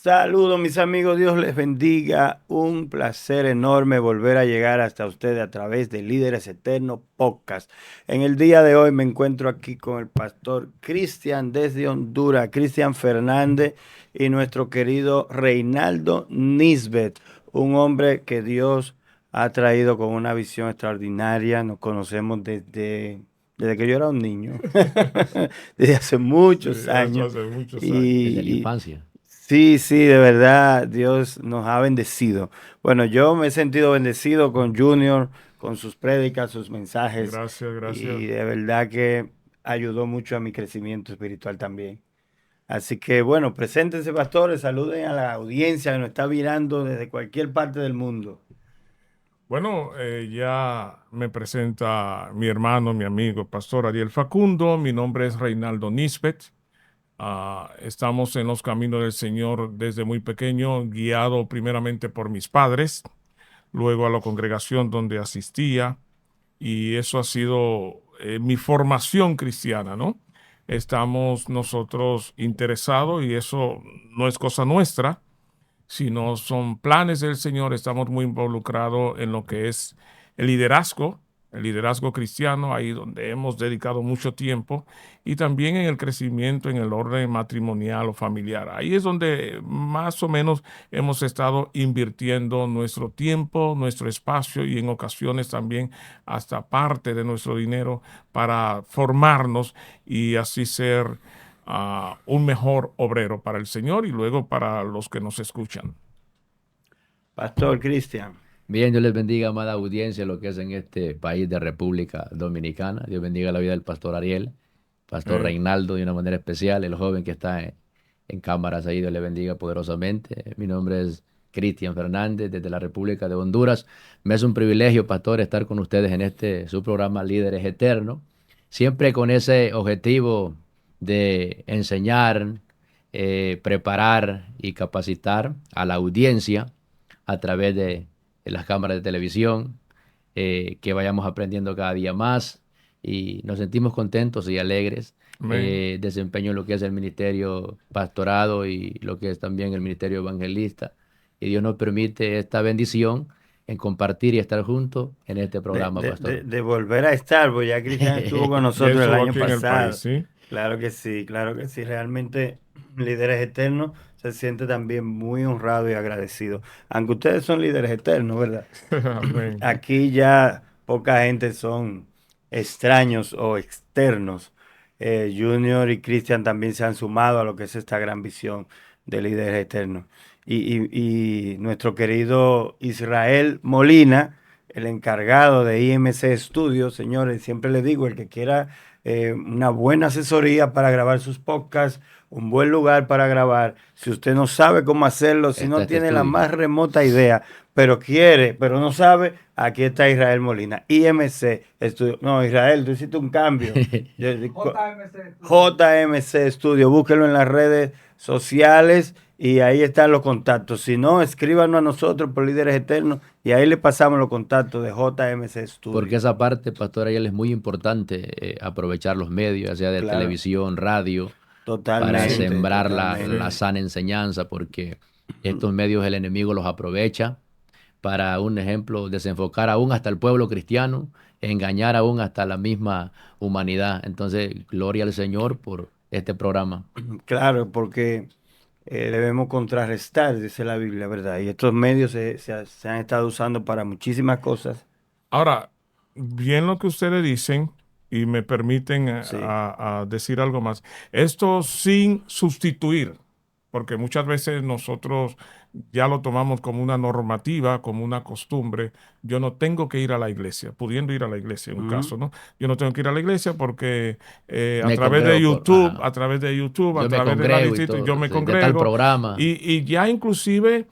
Saludos mis amigos, Dios les bendiga. Un placer enorme volver a llegar hasta ustedes a través de Líderes Eternos Podcast. En el día de hoy me encuentro aquí con el pastor Cristian desde Honduras, Cristian Fernández y nuestro querido Reinaldo Nisbet, un hombre que Dios ha traído con una visión extraordinaria. Nos conocemos desde que yo era un niño, desde hace Sí, muchos eso años. hace muchos años. Y, Desde la y infancia. Sí, sí, de verdad, Dios nos ha bendecido. Bueno, yo me he sentido bendecido con Junior, con sus prédicas, sus mensajes, Gracias, y gracias. de verdad que ayudó mucho a mi crecimiento espiritual también. Así que bueno, preséntense, pastores, saluden a la audiencia que nos está mirando desde cualquier parte del mundo. Bueno, ya me presenta mi hermano, mi amigo, Pastor Ariel Facundo. Mi nombre es Reinaldo Nisbet. Estamos en los caminos del Señor desde muy pequeño, guiado primeramente por mis padres, luego a la congregación donde asistía, y eso ha sido mi formación cristiana, ¿no? Estamos nosotros interesados, y eso no es cosa nuestra, sino son planes del Señor. Estamos muy involucrados en lo que es el liderazgo cristiano, ahí donde hemos dedicado mucho tiempo, y también en el crecimiento en el orden matrimonial o familiar. Ahí es donde más o menos hemos estado invirtiendo nuestro tiempo, nuestro espacio y en ocasiones también hasta parte de nuestro dinero para formarnos y así ser un mejor obrero para el Señor y luego para los que nos escuchan. Pastor Cristian. Bien, Dios les bendiga, amada audiencia, lo que es en este país de República Dominicana. Dios bendiga la vida del pastor Ariel, pastor Eh, Reinaldo de una manera especial, el joven que está en cámaras ahí, Dios le bendiga poderosamente. Mi nombre es Cristian Fernández, desde la República de Honduras. Me es un privilegio, pastor, estar con ustedes en este su programa Líderes Eternos, siempre con ese objetivo de enseñar, preparar y capacitar a la audiencia a través de las cámaras de televisión, que vayamos aprendiendo cada día más y nos sentimos contentos y alegres. amén. Desempeño lo que es el ministerio pastorado y lo que es también el ministerio evangelista. Y Dios nos permite esta bendición en compartir y estar juntos en este de, programa, de- de- pastor. de volver a estar, porque ya Cristian estuvo con Ya nosotros el estuvo año aquí en el país, pasado. ¿sí? Claro que sí, realmente líderes eternos se siente también muy honrado y agradecido. Aunque ustedes son líderes eternos, ¿verdad? Amén. Aquí ya poca gente son extraños o externos. Junior y Cristian también se han sumado a lo que es esta gran visión de líderes eternos. Y nuestro querido Israel Molina, el encargado de IMC Studios, señores, siempre les digo, el que quiera una buena asesoría para grabar sus podcasts, un buen lugar para grabar, si usted no sabe cómo hacerlo, si Está no este tiene la estudio. más remota idea, pero quiere, pero no sabe, aquí está Israel Molina, IMC Studio. No, Israel, tú hiciste un cambio. JMC Studio, búsquelo en las redes sociales y ahí están los contactos. Si no, escríbanos a nosotros por Líderes Eternos y ahí le pasamos los contactos de JMC Porque Studio. esa parte, pastor, Ariel, es muy importante, aprovechar los medios, ya sea de Claro, televisión, radio, para Sí, totalmente, sembrar la totalmente. sí. sana enseñanza, porque estos medios el enemigo los aprovecha para, un ejemplo, desenfocar aún hasta el pueblo cristiano, engañar aún hasta la misma humanidad. Entonces, gloria al Señor por este programa. Claro, porque debemos contrarrestar, dice la Biblia, ¿verdad? Y estos medios se han estado usando para muchísimas cosas. Ahora, bien lo que ustedes dicen, y me permiten Sí, a decir algo más. Esto sin sustituir, porque muchas veces nosotros ya lo tomamos como una normativa, como una costumbre. Yo no tengo que ir a la iglesia, pudiendo ir a la iglesia en un ujú, caso, ¿no? Yo no tengo que ir a la iglesia porque Me congrego por, ajá. A Yo me través de la congrego y distinta, yo todo, me sí, de tal congrego programa. y ya inclusive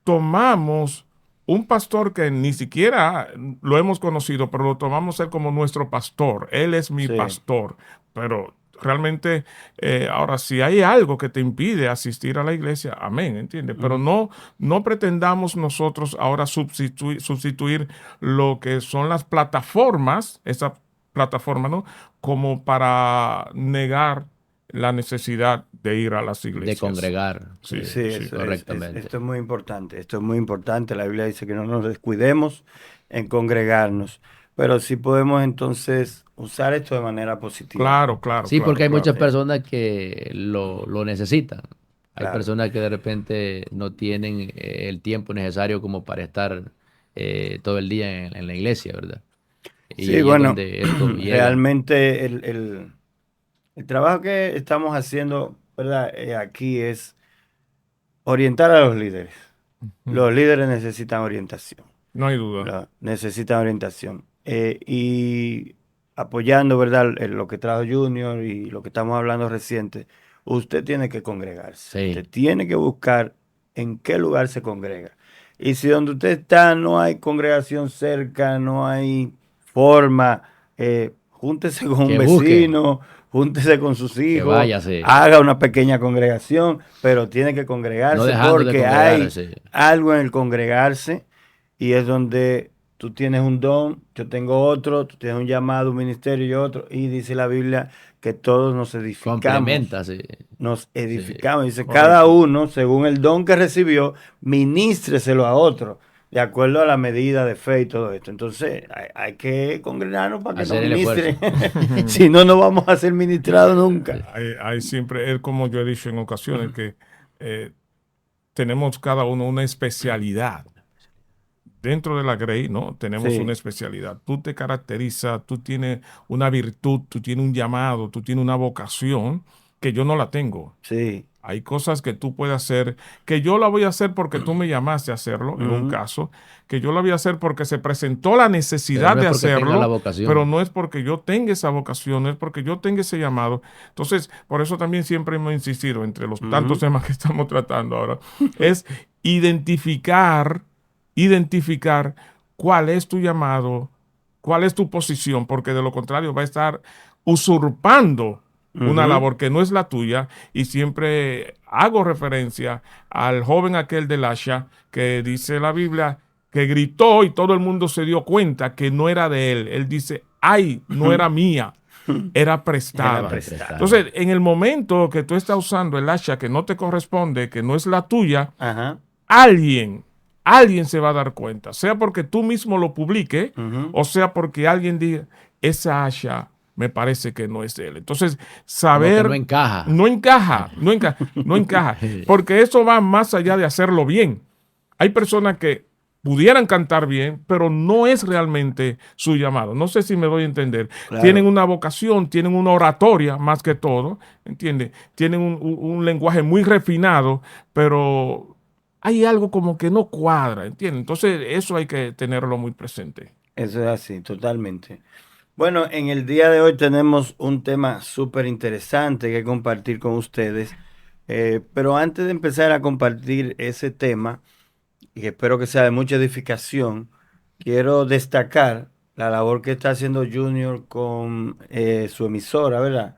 tomamos un pastor que ni siquiera lo hemos conocido, pero lo tomamos él como nuestro pastor. Él es mi sí. pastor. Pero realmente, ahora, si hay algo que te impide asistir a la iglesia, amén, ¿entiendes? Pero Ujú. no pretendamos nosotros ahora sustituir lo que son las plataformas, esa plataforma, ¿no? Como para negar la necesidad de ir a las De iglesias. congregar. Sí, Sí, sí. Correctamente. esto es muy importante. Esto es muy importante. La Biblia dice que no nos descuidemos en congregarnos, pero sí podemos entonces usar esto de manera positiva. Claro, claro, Sí, porque claro, hay muchas claro. personas que lo necesitan. Hay Claro. personas que de repente no tienen el tiempo necesario como para estar todo el día en la iglesia, ¿verdad? Y Sí, ahí es bueno, donde esto llega. realmente el trabajo que estamos haciendo, ¿verdad? Aquí es orientar a los líderes. Mm, Los líderes necesitan orientación. no hay duda. Necesitan orientación. Y apoyando, ¿verdad? Lo que trajo Junior y lo que estamos hablando reciente, usted tiene que congregarse. Sí, Usted tiene que buscar en qué lugar se congrega. Y si donde usted está no hay congregación cerca, no hay forma, júntese con un que busque, vecino, júntese con sus que hijos, vaya, sí. haga una pequeña congregación, pero tiene que No congregarse dejando de porque hay congregarse. algo en el congregarse y es donde tú tienes un don, yo tengo otro, tú tienes un llamado, un ministerio y otro, y dice la Biblia que todos Complementa, sí. nos Sí. edificamos. Dice, cada Correcto. uno, según el don que recibió, ministreselo a otro, de acuerdo a la medida de fe y todo esto. Entonces, hay que congregarnos para que nos Hacer el esfuerzo. ministren. Si no, no vamos a ser ministrados nunca. Hay siempre, es como yo he dicho en ocasiones, que eh, tenemos cada uno una especialidad. Dentro de la Grey, ¿no? Tenemos una Sí, especialidad. Tú te caracterizas, tú tienes una virtud, tú tienes un llamado, tú tienes una vocación que yo no la tengo. sí. Hay cosas que tú puedes hacer, que yo la voy a hacer porque tú me llamaste a hacerlo, en un Ujú, caso, que yo la voy a hacer porque se presentó la Pero necesidad no es de porque tenga la hacerlo, pero vocación. no es porque yo tenga esa vocación, no es porque yo tenga ese llamado. Entonces, por eso también siempre hemos insistido, entre los tantos ujú. temas que estamos tratando ahora, es identificar, identificar cuál es tu llamado, cuál es tu posición, porque de lo contrario va a estar usurpando una Ujú, labor que no es la tuya, y siempre hago referencia al joven aquel del Asha que dice la Biblia que gritó y todo el mundo se dio cuenta que no era de él. Él dice, ay, no era mía, era Era prestada. Era prestado. prestada. Entonces, en el momento que tú estás usando el Asha que no te corresponde, que no es la tuya, Ajá. alguien, alguien se va a dar cuenta, sea porque tú mismo lo publiques, Ujú. o sea porque alguien diga, esa Asha me parece que no es de él. Entonces, Como que no saber encaja. no encaja, no encaja, no encaja, porque eso va más allá de hacerlo bien. Hay personas que pudieran cantar bien, pero no es realmente su llamado. No sé si me doy a entender. Tienen Claro. una vocación, tienen una oratoria más que todo, ¿entiendes? Tienen un lenguaje muy refinado, pero hay algo como que no cuadra, ¿entiendes? Entonces, eso hay que tenerlo muy presente. Eso es así, totalmente. Bueno, en el día de hoy tenemos un tema súper interesante que compartir con ustedes, pero antes de empezar a compartir ese tema, y espero que sea de mucha edificación, quiero destacar la labor que está haciendo Junior con su emisora, ¿verdad?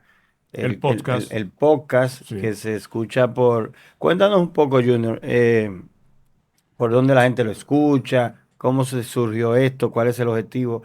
El podcast, El podcast sí. que se escucha por... Cuéntanos un poco, Junior, por dónde la gente lo escucha, cómo se surgió esto, cuál es el objetivo.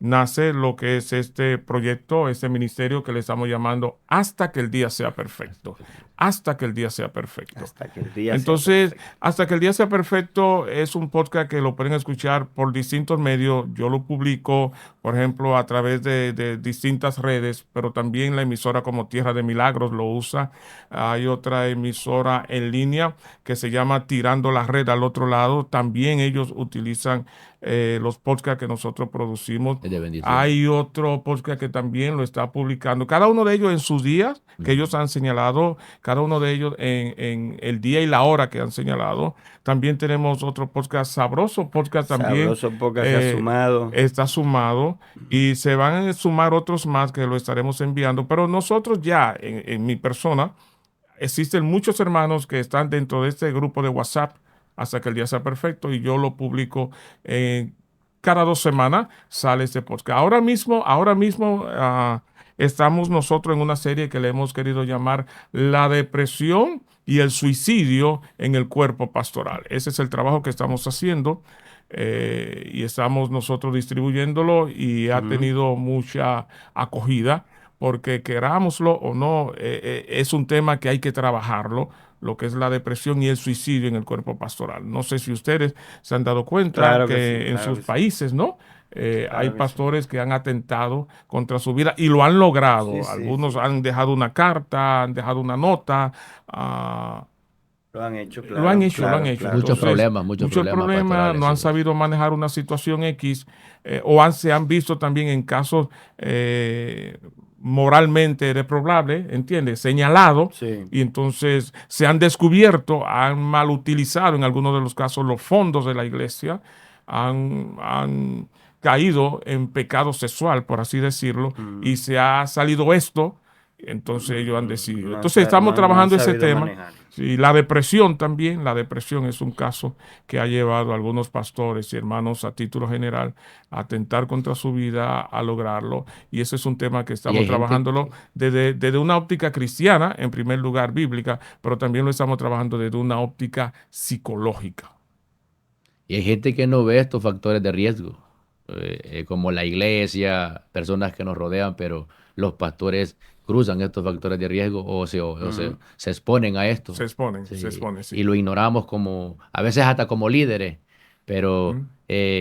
Nace lo que es este proyecto, este ministerio que le estamos llamando Hasta que el día sea perfecto. Hasta que el día sea perfecto. Hasta que el día sea Entonces, perfecto. Hasta que el día sea perfecto es un podcast que lo pueden escuchar por distintos medios. Yo lo publico, por ejemplo, a través de distintas redes, pero también la emisora como Tierra de Milagros lo usa. Hay otra emisora en línea que se llama Tirando la Red al Otro Lado. También ellos utilizan los podcasts que nosotros producimos. Es de bendición. Hay otro podcast que también lo está publicando. Cada uno de ellos en sus días que ellos han señalado, cada uno de ellos en el día y la hora que han señalado. También tenemos otro podcast, Sabroso Podcast también Sabroso Podcast se ha sumado. está sumado, y se van a sumar otros más que lo estaremos enviando. Pero nosotros ya, en mi persona, existen muchos hermanos que están dentro de este grupo de WhatsApp Hasta que el día sea perfecto, y yo lo publico cada 2 semanas sale este podcast. Ahora mismo estamos nosotros en una serie que le hemos querido llamar La depresión y el suicidio en el cuerpo pastoral. Ese es el trabajo que estamos haciendo, y estamos nosotros distribuyéndolo, y ha Ujú. tenido mucha acogida, porque querámoslo o no, es un tema que hay que trabajarlo, lo que es la depresión y el suicidio en el cuerpo pastoral. No sé si ustedes se han dado cuenta Claro que sí, que en claro sus que sí. países, ¿no? Hay Claro que sí. pastores que han atentado contra su vida y lo han logrado. Sí, sí, Algunos sí. han dejado una carta, han dejado una nota. ah, Lo han hecho, lo han claro, hecho, lo han claro, hecho. claro. Entonces, Muchos muchos problemas problemas, pastorales, no han sí. sabido manejar una situación X, se han visto también en casos moralmente reprobables, ¿entiendes? Señalado, Sí. y entonces se han descubierto, han mal utilizado en algunos de los casos los fondos de la iglesia, han caído en pecado sexual, por así decirlo, y se ha salido esto. Entonces ellos han decidido. Entonces estamos No han trabajando ese sabido tema. manejarlo. Sí, la depresión también, la depresión es un caso que ha llevado a algunos pastores y hermanos a título general a atentar contra su vida, a lograrlo. Y ese es un tema que Y estamos hay gente trabajándolo desde una óptica cristiana, en primer lugar bíblica, pero también lo estamos trabajando desde una óptica psicológica. Y hay gente que no ve estos factores de riesgo, como la iglesia, personas que nos rodean, pero los pastores cruzan estos factores de riesgo se exponen a esto. Se Sí, exponen, y sí. lo ignoramos como, a veces hasta como líderes, pero ¿Mm?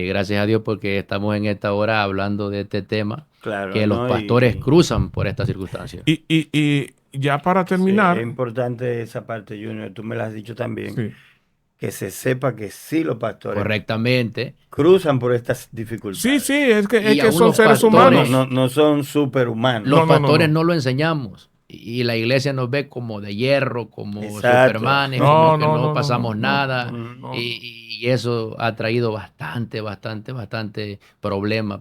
gracias a Dios porque estamos en esta hora hablando de este tema, Claro, que los ¿no? pastores cruzan por estas circunstancias. Y ya para Sí, es terminar, importante esa parte, Junior. Tú me lo has dicho también. sí. Que se sepa que sí los pastores Correctamente. cruzan por estas Sí, dificultades. sí, es Y que aún son los seres pastores, humanos. No son superhumanos. los No, no, no, pastores no. no lo enseñamos. Y la iglesia nos ve como de hierro, como Exacto. supermanes, como No, que no, no no, no, no, pasamos no, nada. no, no, no. Y eso ha traído bastante problemas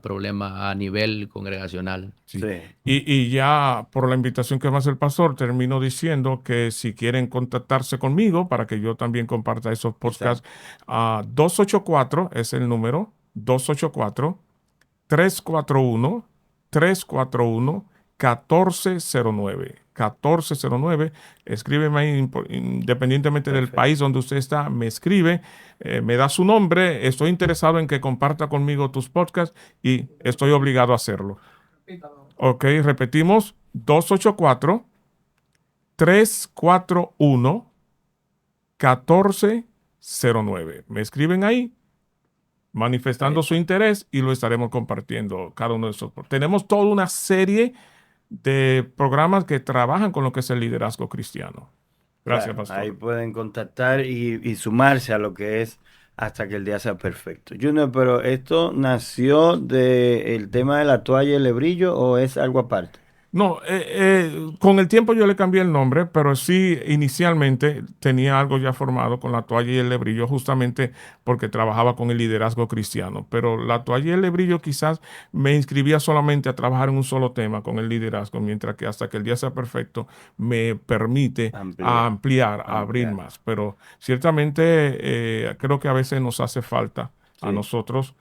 a nivel congregacional. Sí. Sí. Y ya por la invitación que me hace el pastor, termino diciendo que si quieren contactarse conmigo para que yo también comparta esos podcasts, 284 es el número, 284-341-1409. 1409, escríbeme ahí, independientemente del Perfecto. país donde usted está, me escribe, me da su nombre, estoy interesado en que comparta conmigo tus podcasts y estoy obligado a hacerlo. Ok, repetimos, 284-341-1409. Me escriben ahí manifestando su interés y lo estaremos compartiendo cada uno de esos. Tenemos toda una serie de programas que trabajan con lo que es el liderazgo cristiano. Gracias, Claro, ahí pastor. pueden contactar y sumarse a lo que es hasta que el día sea perfecto. Junior, pero ¿esto nació del tema de la toalla y el lebrillo o es algo aparte? No, con el tiempo yo le cambié el nombre, pero sí inicialmente tenía algo ya formado con la toalla y el lebrillo, justamente porque trabajaba con el liderazgo cristiano. Pero la toalla y el lebrillo quizás me inscribía solamente a trabajar en un solo tema con el liderazgo, mientras que hasta que el día sea perfecto me permite ampliar, a abrir más. Pero ciertamente creo que a veces nos hace falta a Sí. nosotros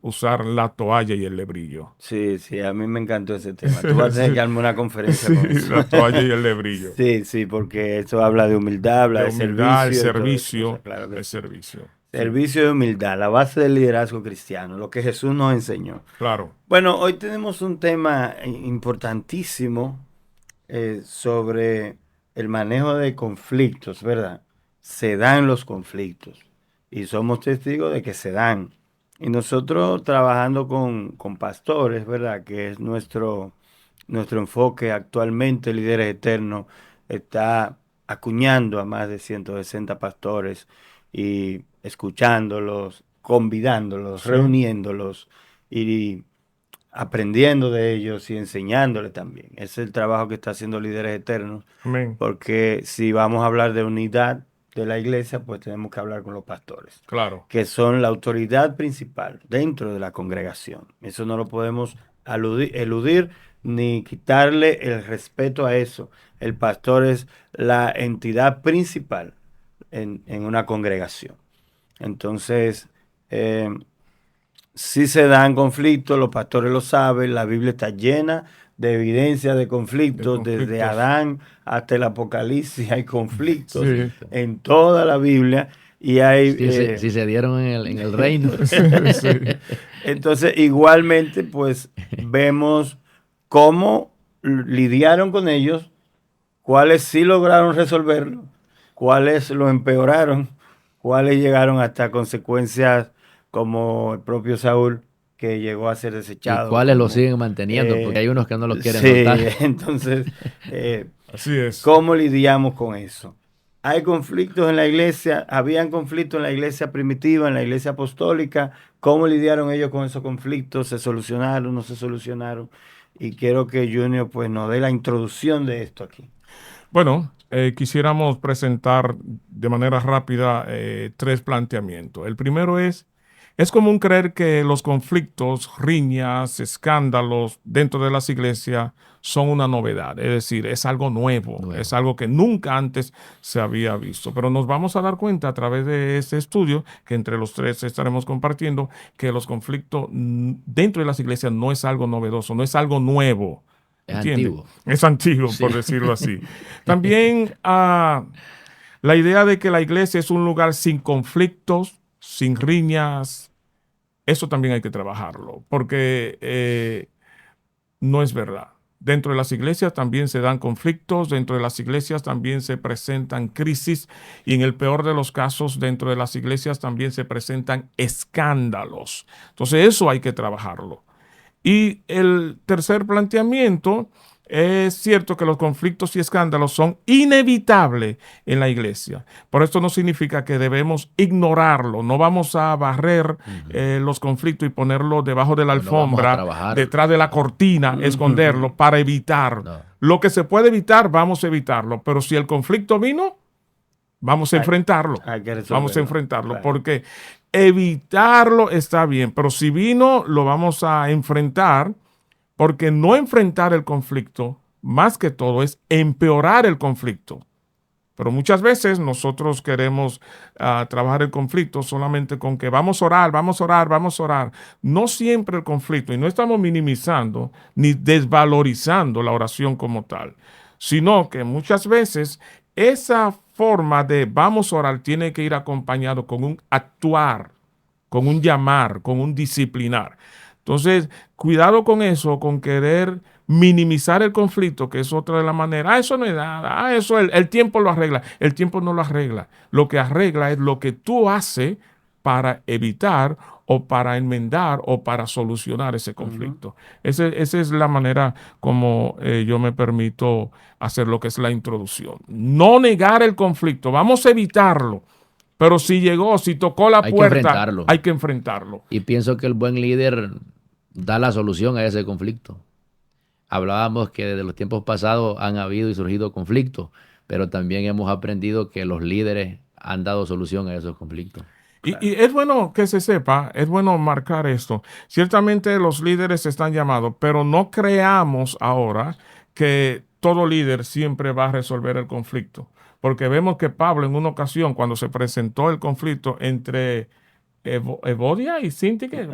usar la toalla y el lebrillo. Sí, sí, a mí me encantó ese tema. Tú vas a tener Sí. que darme una conferencia con Sí, eso. la toalla y el lebrillo. Sí, sí, porque eso habla de humildad, habla De de humildad, el servicio, de todas esas servicio, cosas, claro que el sí. servicio. Sí, Servicio y humildad, la base del liderazgo cristiano, lo que Jesús nos enseñó. claro. Bueno, hoy tenemos un tema importantísimo sobre el manejo de conflictos, ¿verdad? Se dan los conflictos y somos testigos de que se dan. Y nosotros trabajando con pastores, ¿verdad? Que es nuestro enfoque actualmente, Líderes Eternos, está acuñando a más de 160 pastores y escuchándolos, convidándolos, Sí. reuniéndolos y aprendiendo de ellos y enseñándoles también. Ese es el trabajo que está haciendo Líderes Eternos, Amén. porque si vamos a hablar de unidad de la iglesia, pues tenemos que hablar con los pastores, Claro. que son la autoridad principal dentro de la congregación. Eso no lo podemos eludir ni quitarle el respeto a eso. El pastor es la entidad principal en una congregación. Entonces, si se dan conflictos, los pastores lo saben, la Biblia está llena de evidencia de conflictos, desde conflictos. Adán hasta el Apocalipsis hay conflictos Sí. en toda la Biblia y hay... Si se dieron en el reino. Sí. Entonces, igualmente, pues vemos cómo lidiaron con ellos, cuáles sí lograron resolverlo, cuáles lo empeoraron, cuáles llegaron hasta consecuencias como el propio Saúl, que llegó a ser ¿Y desechado. cuáles lo Como, siguen manteniendo? Porque hay unos que no lo quieren sí, soltar. entonces, Así es. ¿cómo lidiamos con eso? Hay conflictos en la iglesia, habían conflictos en la iglesia primitiva, en la iglesia apostólica. ¿Cómo lidiaron ellos con esos conflictos? ¿Se solucionaron, no se solucionaron? Y quiero que Junior pues nos dé la introducción de esto aquí. Bueno, quisiéramos presentar de manera rápida tres planteamientos. El primero es común creer que los conflictos, riñas, escándalos dentro de las iglesias son una novedad, es decir, es algo nuevo, es algo que nunca antes se había visto. Pero nos vamos a dar cuenta a través de este estudio, que entre los tres estaremos compartiendo, que los conflictos dentro de las iglesias no es algo novedoso, no es algo nuevo. Es ¿Entiende? antiguo. Es antiguo, Sí. por decirlo así. También la idea de que la iglesia es un lugar sin conflictos, sin riñas, eso también hay que trabajarlo, porque no es verdad. Dentro de las iglesias también se dan conflictos, dentro de las iglesias también se presentan crisis y en el peor de los casos dentro de las iglesias también se presentan escándalos. Entonces eso hay que trabajarlo. Y el tercer planteamiento, es cierto que los conflictos y escándalos son inevitables en la iglesia. Por esto no significa que debemos ignorarlo. No vamos a barrer los conflictos y ponerlos debajo de la No vamos a alfombra, trabajar. detrás de la cortina, esconderlo para evitar. No. Lo que se puede evitar, vamos a evitarlo. Pero si el conflicto vino, vamos a enfrentarlo. Hay que Vamos a resolverlo. enfrentarlo Claro. porque evitarlo está bien, pero si vino, lo vamos a enfrentar porque no enfrentar el conflicto, más que todo, es empeorar el conflicto. Pero muchas veces nosotros queremos trabajar el conflicto solamente con que vamos a orar, vamos a orar, vamos a orar. No siempre el conflicto, y no estamos minimizando ni desvalorizando la oración como tal, sino que muchas veces esa forma de vamos a orar tiene que ir acompañado con un actuar, con un llamar, con un disciplinar. Entonces, cuidado con eso, con querer minimizar el conflicto, que es otra de las maneras. Eso no es nada. Eso el tiempo lo arregla. El tiempo no lo arregla. Lo que arregla es lo que tú haces para evitar o para enmendar o para solucionar ese conflicto. Esa es la manera como yo me permito hacer lo que es la introducción. No negar el conflicto. Vamos a evitarlo. Pero si llegó, si tocó la Hay que puerta, enfrentarlo. hay que enfrentarlo. Y pienso que el buen líder da la solución a ese conflicto. Hablábamos que desde los tiempos pasados han habido y surgido conflictos, pero también hemos aprendido que los líderes han dado solución a esos conflictos. Y es bueno que se sepa, es bueno marcar esto. Ciertamente los líderes están llamados, pero no creamos ahora que todo líder siempre va a resolver el conflicto. Porque vemos que Pablo en una ocasión, cuando se presentó el conflicto entre Evodia y Síntique,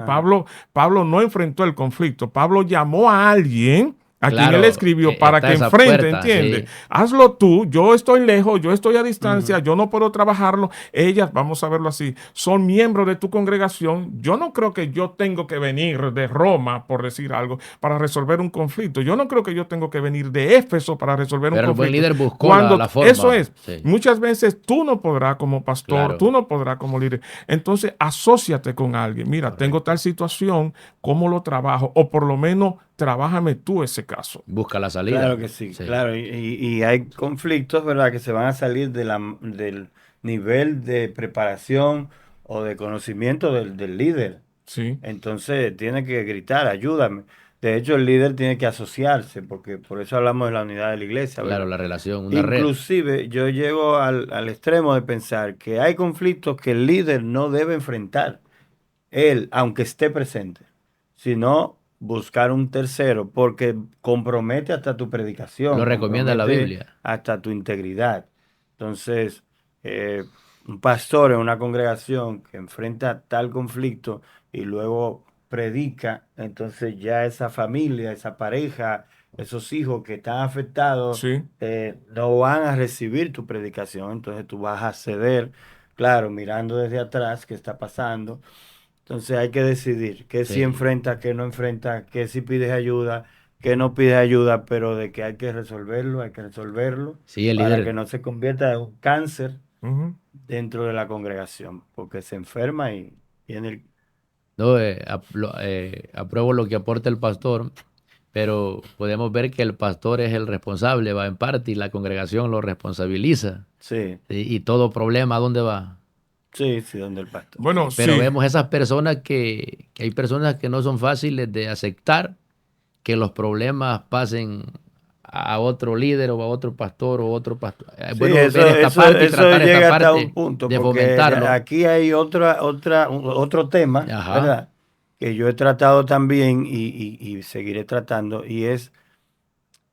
Pablo no enfrentó el conflicto. Pablo llamó a alguien a quien él escribió para está que esa enfrente, puerta, ¿entiendes? sí. Hazlo tú, yo estoy lejos, yo estoy a distancia, yo no puedo trabajarlo. Ellas, vamos a verlo así, son miembros de tu congregación. Yo no creo que yo tengo que venir de Roma, por decir algo, para resolver un conflicto. Yo no creo que yo tengo que venir de Éfeso para resolver un Pero el buen conflicto. líder buscó la forma. Eso es. Sí. Muchas veces tú no podrás como pastor, Claro. tú no podrás como líder. Entonces, asóciate con alguien. Mira, tengo tal situación, ¿cómo lo trabajo? O por lo menos, trabájame tú ese caso. Busca la salida. Claro que sí, claro. Y hay conflictos, ¿verdad?, que se van a salir del nivel de preparación o de conocimiento del líder. Sí. Entonces tiene que gritar, ayúdame. De hecho, el líder tiene que asociarse, porque por eso hablamos de la unidad de la iglesia, ¿verdad? Claro, la relación, una red. Inclusive, yo llego al extremo de pensar que hay conflictos que el líder no debe enfrentar, él, aunque esté presente, sino buscar un tercero, porque compromete hasta tu predicación, Lo recomienda la compromete Biblia. hasta tu integridad. Entonces, un pastor en una congregación que enfrenta tal conflicto y luego predica, entonces ya esa familia, esa pareja, esos hijos que están afectados, Sí. no van a recibir tu predicación, entonces tú vas a ceder, claro, mirando desde atrás qué está pasando. Entonces hay que decidir qué sí Sí. enfrenta, qué no enfrenta, qué sí pides ayuda, que no pide ayuda, pero de que hay que resolverlo Sí, el para líder. que no se convierta en un cáncer Ujú. dentro de la congregación, porque se enferma y en el... No, apruebo lo que aporta el pastor, pero podemos ver que el pastor es el responsable, va en parte, y la congregación lo responsabiliza. Sí, Y todo problema, ¿a dónde va? sí, sí, donde el pastor. Bueno, Pero sí, vemos esas personas que hay personas que no son fáciles de aceptar que los problemas pasen a otro líder o a otro pastor o otro pastor. Es Sí, bueno ver eso, esta eso, parte y eso tratar esta llega hasta un parte punto, de porque fomentarlo. aquí hay otro tema, Ajá, ¿verdad? Que yo he tratado también y seguiré tratando, y es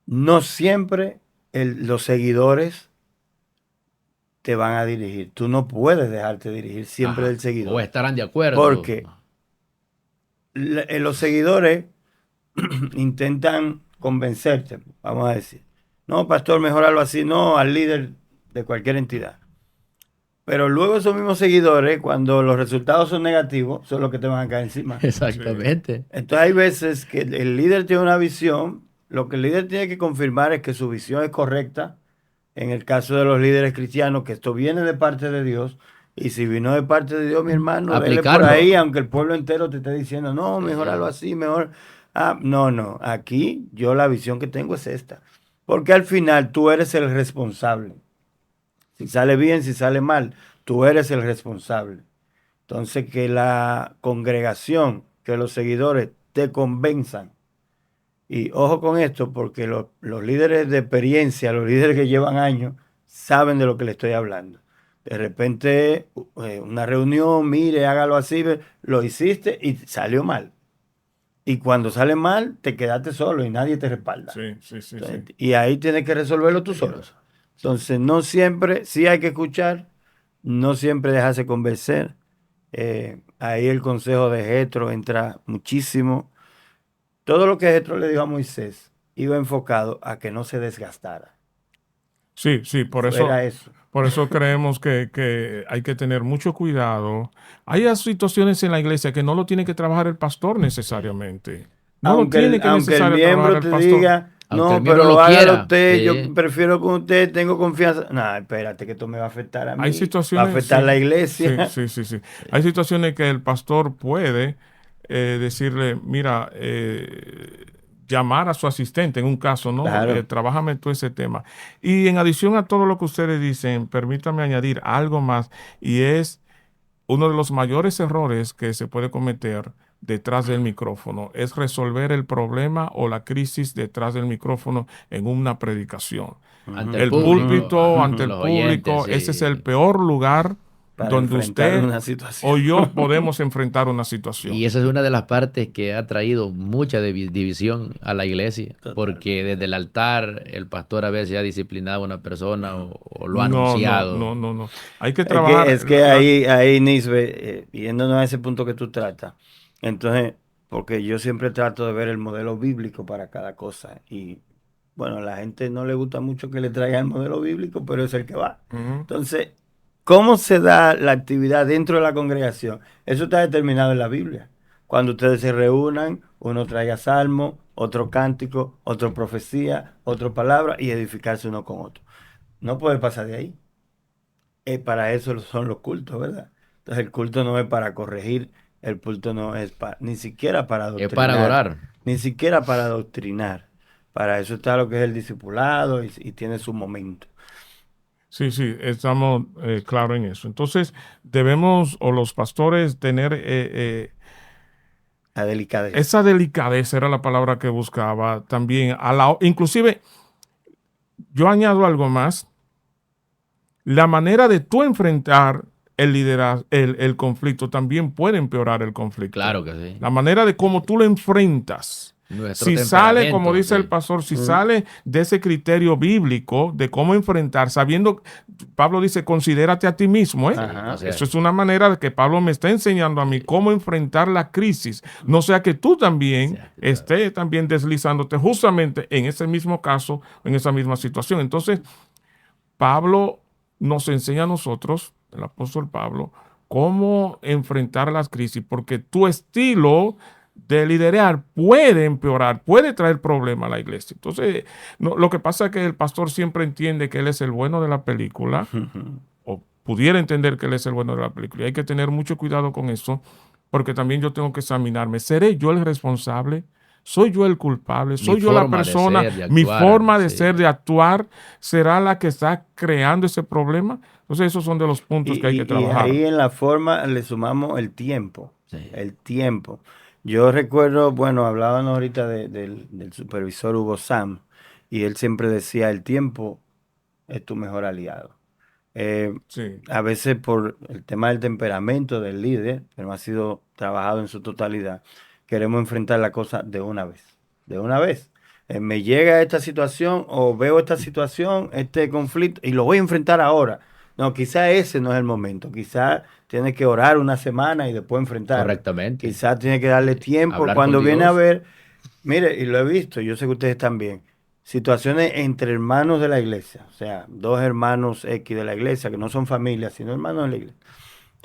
no siempre los seguidores te van a dirigir. Tú no puedes dejarte dirigir siempre ajá. del O seguidor, estarán de acuerdo. porque los seguidores intentan convencerte, vamos a decir. No, pastor, mejorarlo así, no, al líder de cualquier entidad. Pero luego esos mismos seguidores, cuando los resultados son negativos, son los que te van a caer encima. sí. Exactamente. Entonces hay veces que el líder tiene una visión, lo que el líder tiene que confirmar es que su visión es correcta. En el caso de los líderes cristianos, que esto viene de parte de Dios, y si vino de parte de Dios, mi hermano, dele por Aplicarlo. ahí, aunque el pueblo entero te esté diciendo, no, mejoralo Sí. así, mejor. Ah, no, no, aquí yo la visión que tengo es esta. Porque al final tú eres el responsable. Si sale bien, si sale mal, tú eres el responsable. Entonces, que la congregación, que los seguidores te convenzan. Y ojo con esto, porque los líderes de experiencia, los líderes que llevan años, saben de lo que le estoy hablando. De repente, una reunión, mire, hágalo así, lo hiciste y salió mal. Y cuando sale mal, te quedaste solo y nadie te respalda. Sí, sí, sí, sí. Entonces, y ahí tienes que resolverlo tú solo. Entonces, no siempre, sí hay que escuchar, no siempre dejarse convencer. Ahí el consejo de Jetro entra muchísimo. Todo lo que Jetro le dijo a Moisés iba enfocado a que no se desgastara. Sí, sí, Fuera eso. por eso creemos que hay que tener mucho cuidado. Hay situaciones en la iglesia que no lo tiene que trabajar el pastor necesariamente. No lo tiene que Aunque el necesario trabajar miembro el te pastor. diga, Aunque el no, miembro lo pero hágalo quiera. usted, yo Sí. prefiero con usted, tengo confianza. No, espérate, que esto me va a afectar a Hay mí, va a situaciones, afectar a sí, la sí, iglesia. sí, sí, sí. Hay situaciones que el pastor puede decirle, mira, llamar a su asistente en un caso, ¿no? Claro. Trabájame tú ese tema. Y en adición a todo lo que ustedes dicen, permítame añadir algo más, y es uno de los mayores errores que se puede cometer detrás del micrófono, es resolver el problema o la crisis detrás del micrófono en una predicación. Ante el Ujú, El público, púlpito, ajá, ante ante el los oyentes, público, ese es el sí. peor lugar para donde enfrentar usted una o situación. yo podemos enfrentar una situación. Y esa es una de las partes que ha traído mucha división a la iglesia, porque desde Totalmente. el altar el pastor a veces ha disciplinado a una persona o lo ha No, no, anunciado. no, no, no. Hay que Es que, trabajar. es que ahí, Nisbe, yéndonos a ese punto que tú tratas, entonces, porque yo siempre trato de ver el modelo bíblico para cada cosa. Y bueno, a la gente no le gusta mucho que le traigan el modelo bíblico, pero es el que va. Ujú. Entonces, ¿cómo se da la actividad dentro de la congregación? Eso está determinado en la Biblia. Cuando ustedes se reúnan, uno traiga salmo, otro cántico, otro profecía, otra palabra y edificarse uno con otro. No puede pasar de ahí. Para eso son los cultos, ¿verdad? Entonces el culto no es para corregir, el culto no es ni siquiera para Es para adoctrinar, adorar. ni siquiera para adoctrinar. Para eso está lo que es el discipulado y tiene su momento. Sí, sí, estamos claros en eso. Entonces, debemos, o los pastores, tener La delicadeza. esa delicadeza, era la palabra que buscaba también. Inclusive, yo añado algo más. La manera de tú enfrentar el liderazgo, el conflicto también puede empeorar el conflicto. Claro que sí. La manera de cómo tú lo enfrentas. Nuestro Si sale, como temperamento, dice el sí. pastor, si sale de ese criterio bíblico de cómo enfrentar, sabiendo, Pablo dice, considérate a ti mismo, ¿eh? Sí, Ajá. o sea, Eso es una manera de que Pablo me está enseñando a mí cómo enfrentar la crisis. No sea que tú también estés también deslizándote justamente en ese mismo caso, en esa misma situación. Entonces, Pablo nos enseña a nosotros, el apóstol Pablo, cómo enfrentar las crisis, porque tu estilo de liderar puede empeorar, puede traer problemas a la iglesia. Entonces, lo que pasa es que el pastor siempre entiende que él es el bueno de la película, o pudiera entender que él es el bueno de la película. Y hay que tener mucho cuidado con eso, porque también yo tengo que examinarme. ¿Seré yo el responsable? ¿Soy yo el culpable? ¿Soy yo la persona? Mi forma de ser, de actuar, será la que está creando ese problema. Entonces, esos son de los puntos que hay que trabajar. Y ahí en la forma le sumamos el tiempo. El tiempo. Yo recuerdo, bueno, hablábamos ahorita del supervisor Hugo Sam, y él siempre decía, el tiempo es tu mejor aliado. A veces por el tema del temperamento del líder, que no ha sido trabajado en su totalidad, queremos enfrentar la cosa de una vez. De una vez. Me llega esta situación o veo esta situación, este conflicto, y lo voy a enfrentar ahora. No, quizá ese no es el momento. Quizá tiene que orar una semana y después enfrentar. Correctamente. Quizá tiene que darle tiempo. Cuando viene a ver, mire, y lo he visto, yo sé que ustedes también, situaciones entre hermanos de la iglesia, o sea, dos hermanos X de la iglesia, que no son familias, sino hermanos de la iglesia.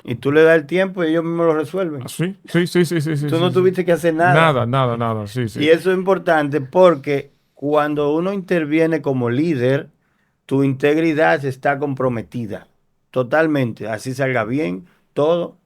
Y tú le das el tiempo y ellos mismos lo resuelven. Sí. Tú no tuviste que hacer nada. Nada, sí. Y eso es importante porque cuando uno interviene como líder, tu integridad está comprometida totalmente. Así salga bien todo,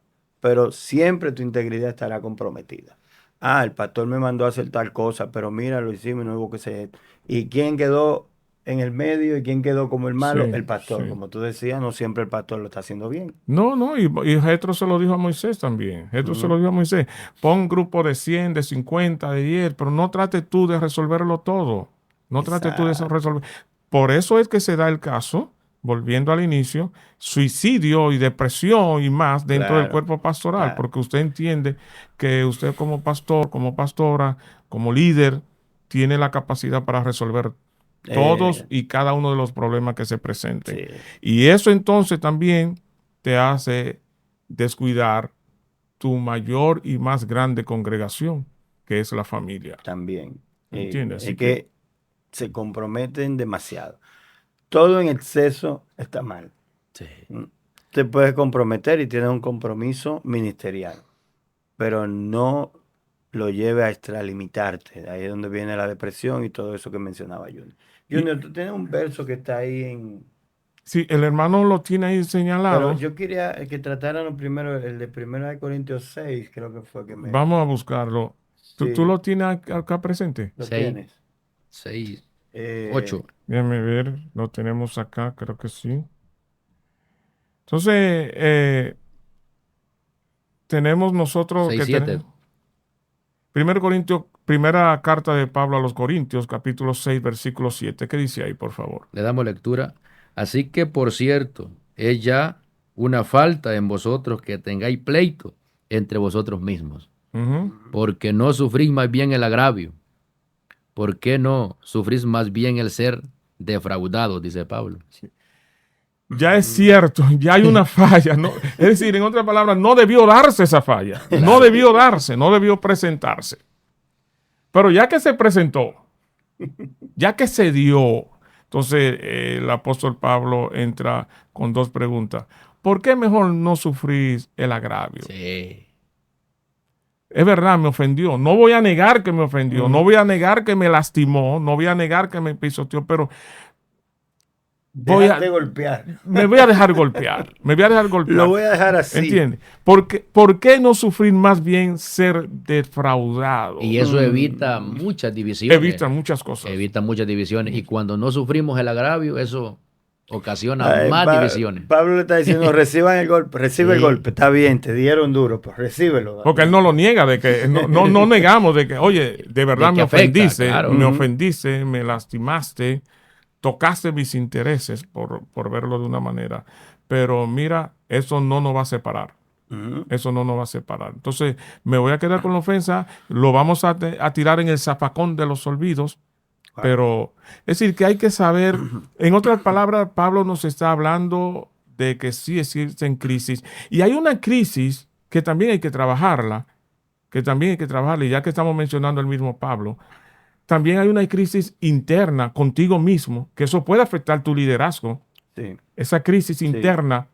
pero siempre tu integridad estará comprometida. El pastor me mandó a hacer tal cosa, pero mira, lo hicimos y no hubo que hacer. ¿Y quién quedó en el medio y quién quedó como el malo? El pastor. Como tú decías, no siempre el pastor lo está haciendo bien. No, y Jetro se lo dijo a Moisés también. Jetro se lo dijo a Moisés. Pon un grupo de 100, de 50, de 10, pero no trate tú de resolverlo todo. No trate tú de resolver. Por eso es que se da el caso, volviendo al inicio, suicidio y depresión y más dentro del cuerpo pastoral, porque usted entiende que usted como pastor, como pastora, como líder, tiene la capacidad para resolver todos y cada uno de los problemas que se presenten. Sí. Y eso entonces también te hace descuidar tu mayor y más grande congregación, que es la familia. También. ¿Entiendes? Es que se comprometen demasiado. Todo en exceso está mal. Sí. Te puedes comprometer y tienes un compromiso ministerial, pero no lo lleve a extralimitarte. Ahí es donde viene la depresión y todo eso que mencionaba Junior. Junior, tú tienes un verso que está ahí en... Sí, el hermano lo tiene ahí señalado. Pero yo quería que tratáramos primero el de 1 Corintios 6, creo que fue que me... Vamos a buscarlo. Sí. ¿Tú lo tienes acá presente? ¿Lo tienes? 6, 8. Déjame ver, lo tenemos acá, creo que sí. Entonces, tenemos nosotros 6, que 7. 1 Corintios, primera carta de Pablo a los Corintios, capítulo 6, versículo 7. ¿Qué dice ahí, por favor? Le damos lectura. Así que, por cierto, es ya una falta en vosotros que tengáis pleito entre vosotros mismos, porque no sufrís más bien el agravio. ¿Por qué no sufrís más bien el ser defraudados? Dice Pablo. Sí. Ya es cierto, ya hay una falla. ¿No? Es decir, en otras palabras, no debió darse esa falla. Claro. No debió darse, no debió presentarse. Pero ya que se presentó, ya que se dio, entonces el apóstol Pablo entra con dos preguntas. ¿Por qué mejor no sufrís el agravio? Sí. Es verdad, me ofendió. No voy a negar que me ofendió. No voy a negar que me lastimó. No voy a negar que me pisoteó, pero... golpear. Me voy a dejar golpear. Me voy a dejar golpear. Lo voy a dejar así. ¿Entiendes? ¿Por qué no sufrir más bien ser defraudado? Y eso evita muchas divisiones. Evita muchas cosas. Evita muchas divisiones. Y cuando no sufrimos el agravio, eso ocasiona más divisiones. Pablo le está diciendo, reciban el golpe, recibe el golpe. Está bien, te dieron duro, pues recíbelo. Porque él no lo niega, de que no negamos de que, oye, de verdad me ofendiste, claro. Me ofendiste, me lastimaste. Tocaste mis intereses, por verlo de una manera. Pero mira, eso no nos va a separar. Eso no nos va a separar. Entonces, me voy a quedar con la ofensa, lo vamos a tirar en el zafacón de los olvidos. Pero, es decir, que hay que saber, en otras palabras, Pablo nos está hablando de que sí existen crisis. Y hay una crisis que también hay que trabajarla, y ya que estamos mencionando el mismo Pablo, también hay una crisis interna contigo mismo, que eso puede afectar tu liderazgo. Sí. Esa crisis interna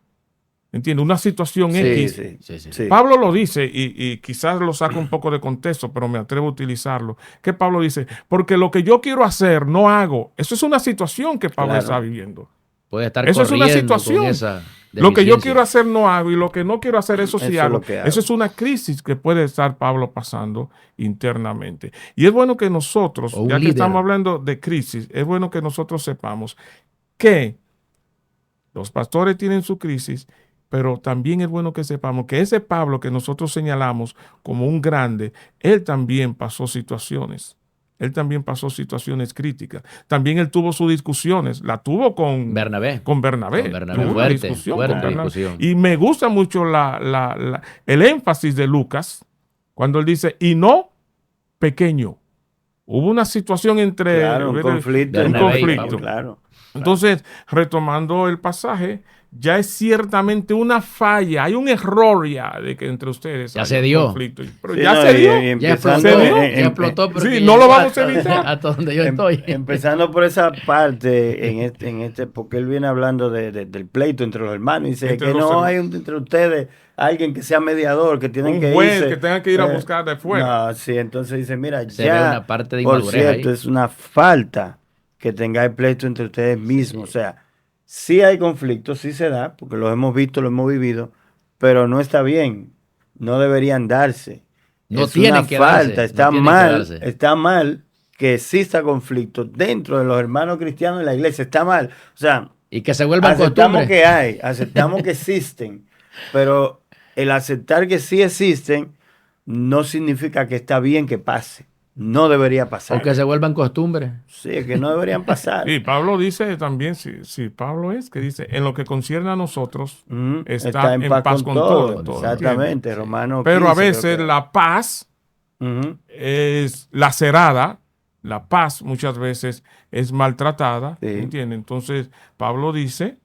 ¿entiendes? Una situación Sí, X. sí. Pablo lo dice y quizás lo saco un poco de contexto, pero me atrevo a utilizarlo. Que Pablo dice, porque lo que yo quiero hacer no hago. Eso es una situación que Pablo Claro. está viviendo. Puede estar Eso es una corriendo con situación. esa Lo que yo deficiencia. quiero hacer no hago y lo que no quiero hacer, eso sí Eso es hago. lo que hago. Eso es una crisis que puede estar Pablo pasando internamente. Y es bueno que nosotros, O un ya que líder. estamos hablando de crisis, es bueno que nosotros sepamos que los pastores tienen su crisis, pero también es bueno que sepamos que ese Pablo que nosotros señalamos como un grande, él también pasó situaciones. Él también pasó situaciones críticas. También él tuvo sus discusiones. La tuvo con Bernabé. Con Bernabé. Con Bernabé, Tuvo una discusión con fuerte Bernabé. discusión. Y me gusta mucho el énfasis de Lucas cuando él dice, y no pequeño. Hubo una situación entre... Claro, un conflicto. Bernabé y conflicto. Pablo. Claro. Entonces, retomando el pasaje, ya es ciertamente una falla, hay un error ya de que entre ustedes Ya hay se un dio. conflicto. Pero Sí, ya no, se dio. Ya empezando explotó, dio. ya explotó, pero Sí, que no lo llegó vamos a hasta- evitar. hasta donde yo estoy. Empezando por esa parte, porque él viene hablando del pleito entre los hermanos, y dice Entre que los no hermanos. hay entre ustedes alguien que sea mediador, que tienen Un que juez irse. que tenga que ir a buscar de fuera. No, sí, entonces dice, mira, Se ve ya, una parte de por inmadurez cierto, ahí. es una falta que tengáis pleito entre ustedes mismos. O sea, sí hay conflictos, sí se da, porque los hemos visto, lo hemos vivido, pero no está bien, no deberían darse. No Es tienen una que falta, darse, está no tienen que mal, darse. está mal que exista conflicto dentro de los hermanos cristianos en la iglesia, está mal. O sea, Y que se vuelvan aceptamos costumbre. que hay, aceptamos que existen, pero el aceptar que sí existen no significa que está bien que pase. No debería pasar. O que se vuelvan costumbre. Sí, es que no deberían pasar. Y Pablo dice también, si Pablo es, que dice, en lo que concierne a nosotros, Está está en paz con todo. Exactamente, ¿entiendes? Romano Pero a 15, creo veces que. la paz Ujú. es lacerada, la paz muchas veces es maltratada, Sí. ¿entiendes? Entonces Pablo dice,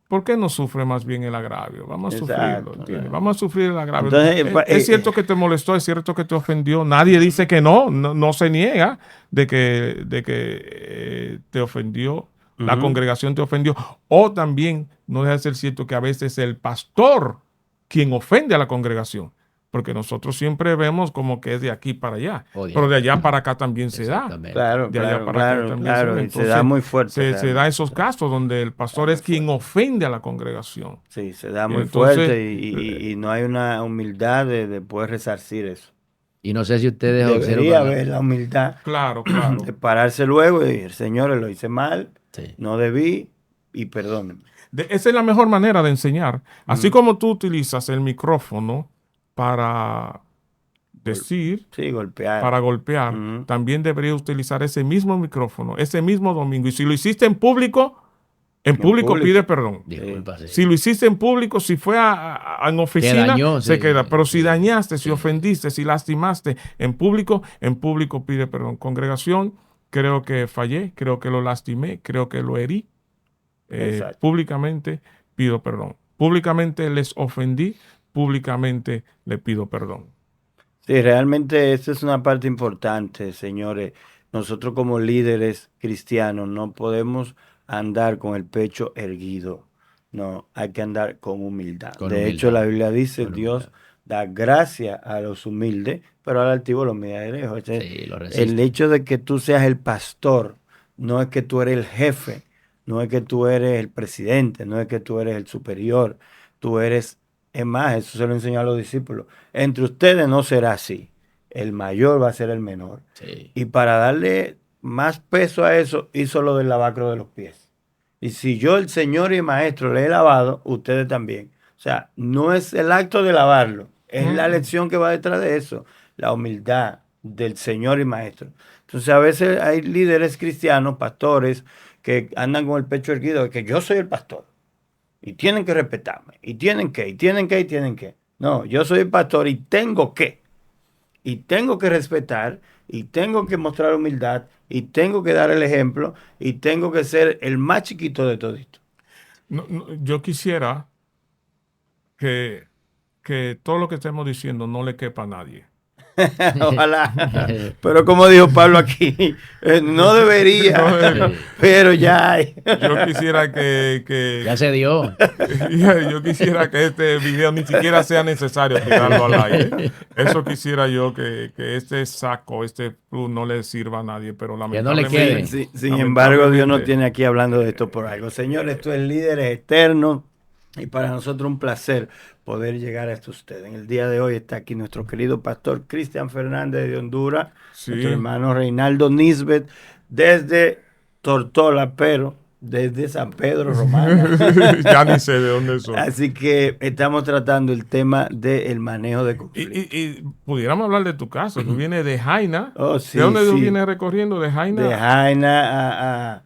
¿por qué no sufre más bien el agravio? Vamos a sufrirlo, Exacto, ¿entiendes? exacto. Vamos a sufrir el agravio. Entonces, Es cierto que te molestó, es cierto que te ofendió. Nadie dice que no se niega de que te ofendió, la Ujú. congregación te ofendió. O también no deja de ser cierto que a veces el pastor quien ofende a la congregación. Porque nosotros siempre vemos como que es de aquí para allá. Odia. Pero de allá para acá también se da. Exactamente. Claro, De allá claro, para acá claro, también claro. se da. Y se da muy fuerte. Se da realmente. esos casos donde el pastor es quien ofende a la congregación. Sí, se da Y muy entonces, fuerte y no hay una humildad de poder resarcir eso. Y no sé si ustedes Debería observan. haber la humildad Claro, claro. de pararse luego y decir, señores, lo hice mal, Sí. no debí y perdónenme. Esa es la mejor manera de enseñar. Así como tú utilizas el micrófono para decir, Sí, golpear. para golpear, Ujú. también deberías utilizar ese mismo micrófono, ese mismo domingo. Y si lo hiciste en público público. pide perdón. Disculpa, sí. Si lo hiciste en público, si fue en oficina, dañó, se sí, queda. Pero si sí, dañaste, si sí. ofendiste, si lastimaste en público pide perdón. Congregación, creo que fallé, creo que lo lastimé, creo que lo herí. Exacto. Públicamente pido perdón. Públicamente les ofendí, públicamente le pido perdón. Sí, realmente esa es una parte importante, señores. Nosotros como líderes cristianos no podemos andar con el pecho erguido. No, hay que andar con humildad. Con De humildad. hecho, la Biblia dice, Con Dios humildad. da gracia a los humildes, pero al altivo los mira de lejos. Sí, lo resiste. El hecho de que tú seas el pastor, no es que tú eres el jefe, no es que tú eres el presidente, no es que tú eres el superior, tú eres, es más, eso se lo enseñó a los discípulos. Entre ustedes no será así. El mayor va a ser el menor. Sí. Y para darle más peso a eso, hizo lo del lavacro de los pies. Y si yo, el Señor y Maestro, le he lavado, ustedes también. O sea, no es el acto de lavarlo, es la lección que va detrás de eso, la humildad del Señor y Maestro. Entonces, a veces hay líderes cristianos, pastores, que andan con el pecho erguido, de que yo soy el pastor. Y tienen que respetarme. Y tienen que, y tienen que, y tienen que. No, yo soy el pastor y tengo que. Y tengo que respetar, y tengo que mostrar humildad, y tengo que dar el ejemplo, y tengo que ser el más chiquito de todito. Yo quisiera que todo lo que estemos diciendo no le quepa a nadie. Ojalá. Pero como dijo Pablo aquí, no debería, No debería. pero ya hay. Yo quisiera Ya se dio. yo quisiera que este video ni siquiera sea necesario tirarlo al aire. Eso quisiera yo, que este saco, este plus no le sirva a nadie, pero Que no le lamentablemente. quede. Sin embargo, Dios nos lamentablemente, tiene aquí hablando de esto por algo. Señores, esto es Líderes Eternos y para nosotros un placer poder llegar a esto ustedes. En el día de hoy está aquí nuestro querido pastor Cristian Fernández de Honduras, Sí. nuestro hermano Reinaldo Nisbet desde Tortola, pero desde San Pedro Romana. Ya ni sé de dónde son. Así que estamos tratando el tema del manejo de Y, conflictos. y pudiéramos hablar de tu caso. Tú vienes de Jaina. Oh, sí, ¿De dónde tú sí. vienes recorriendo? ¿De Jaina? De Jaina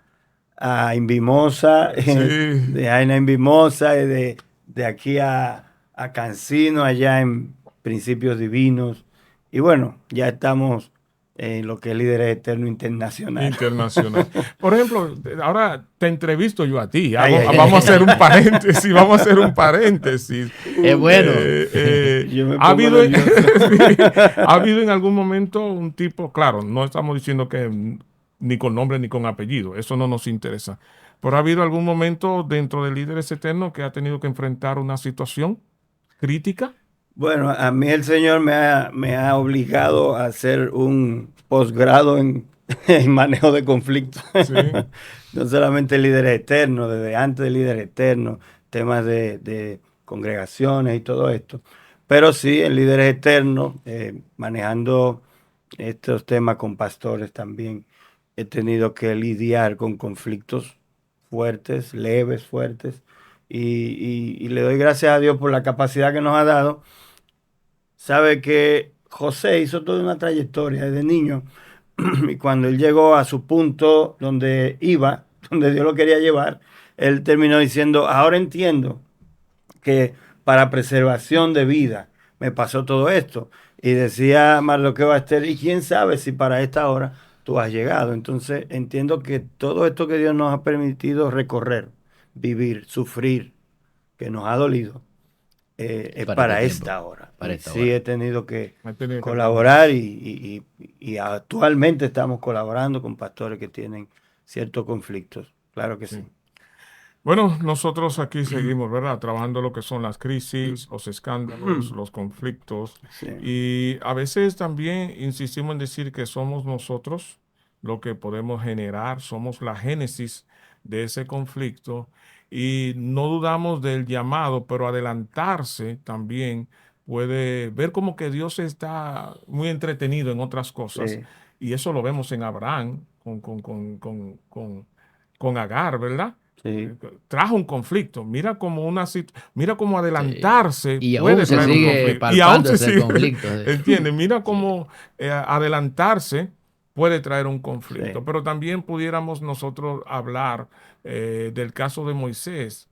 a Invimosa, Sí. de Jaina a Invimosa, y de aquí a Cancino, allá en Principios Divinos. Y bueno, ya estamos en lo que es Líderes Eterno Internacional. Internacional. Por ejemplo, ahora te entrevisto yo a ti. Ay, ay, Vamos a ay. hacer un paréntesis. Vamos a hacer un paréntesis. Es bueno. Yo me ¿Ha pongo habido, nervioso. ¿ha habido en algún momento un tipo, claro, no estamos diciendo que ni con nombre ni con apellido, eso no nos interesa, pero ha habido algún momento dentro de Líderes Eternos que ha tenido que enfrentar una situación crítica? Bueno, a mí el Señor me ha obligado a hacer un posgrado en manejo de conflictos. Sí. No solamente líderes eternos, desde antes de líderes eternos, temas de congregaciones y todo esto. Pero sí, en líderes eternos, manejando estos temas con pastores también, he tenido que lidiar con conflictos fuertes, leves, fuertes. Y le doy gracias a Dios por la capacidad que nos ha dado. Sabe que José hizo toda una trayectoria desde niño y cuando él llegó a su punto donde iba, donde Dios lo quería llevar, él terminó diciendo, ahora entiendo que para preservación de vida me pasó todo esto. Y decía Mardoqueo a Esther, y quién sabe si para esta hora tú has llegado. Entonces entiendo que todo esto que Dios nos ha permitido recorrer, vivir, sufrir, que nos ha dolido, es Para para este tiempo, esta hora. para Y esta sí hora. he tenido que Ha tenido que colaborar y actualmente estamos colaborando con pastores que tienen ciertos conflictos. Claro que sí. Sí. Bueno, nosotros aquí seguimos, ¿verdad? Trabajando lo que son las crisis, los escándalos, los conflictos. Sí. Y a veces también insistimos en decir que somos nosotros lo que podemos generar, somos la génesis de ese conflicto. Y no dudamos del llamado, pero adelantarse también puede ver como que Dios está muy entretenido en otras cosas. Sí. Y eso lo vemos en Abraham con Agar, ¿verdad? Sí. Trajo un conflicto. Mira cómo mira cómo adelantarse Y puede aún se traer un sigue conflicto. Y aún palpando se ese sigue, conflicto. ¿entiendes? Mira cómo adelantarse puede traer un conflicto. Sí. Pero también pudiéramos nosotros hablar del caso de Moisés.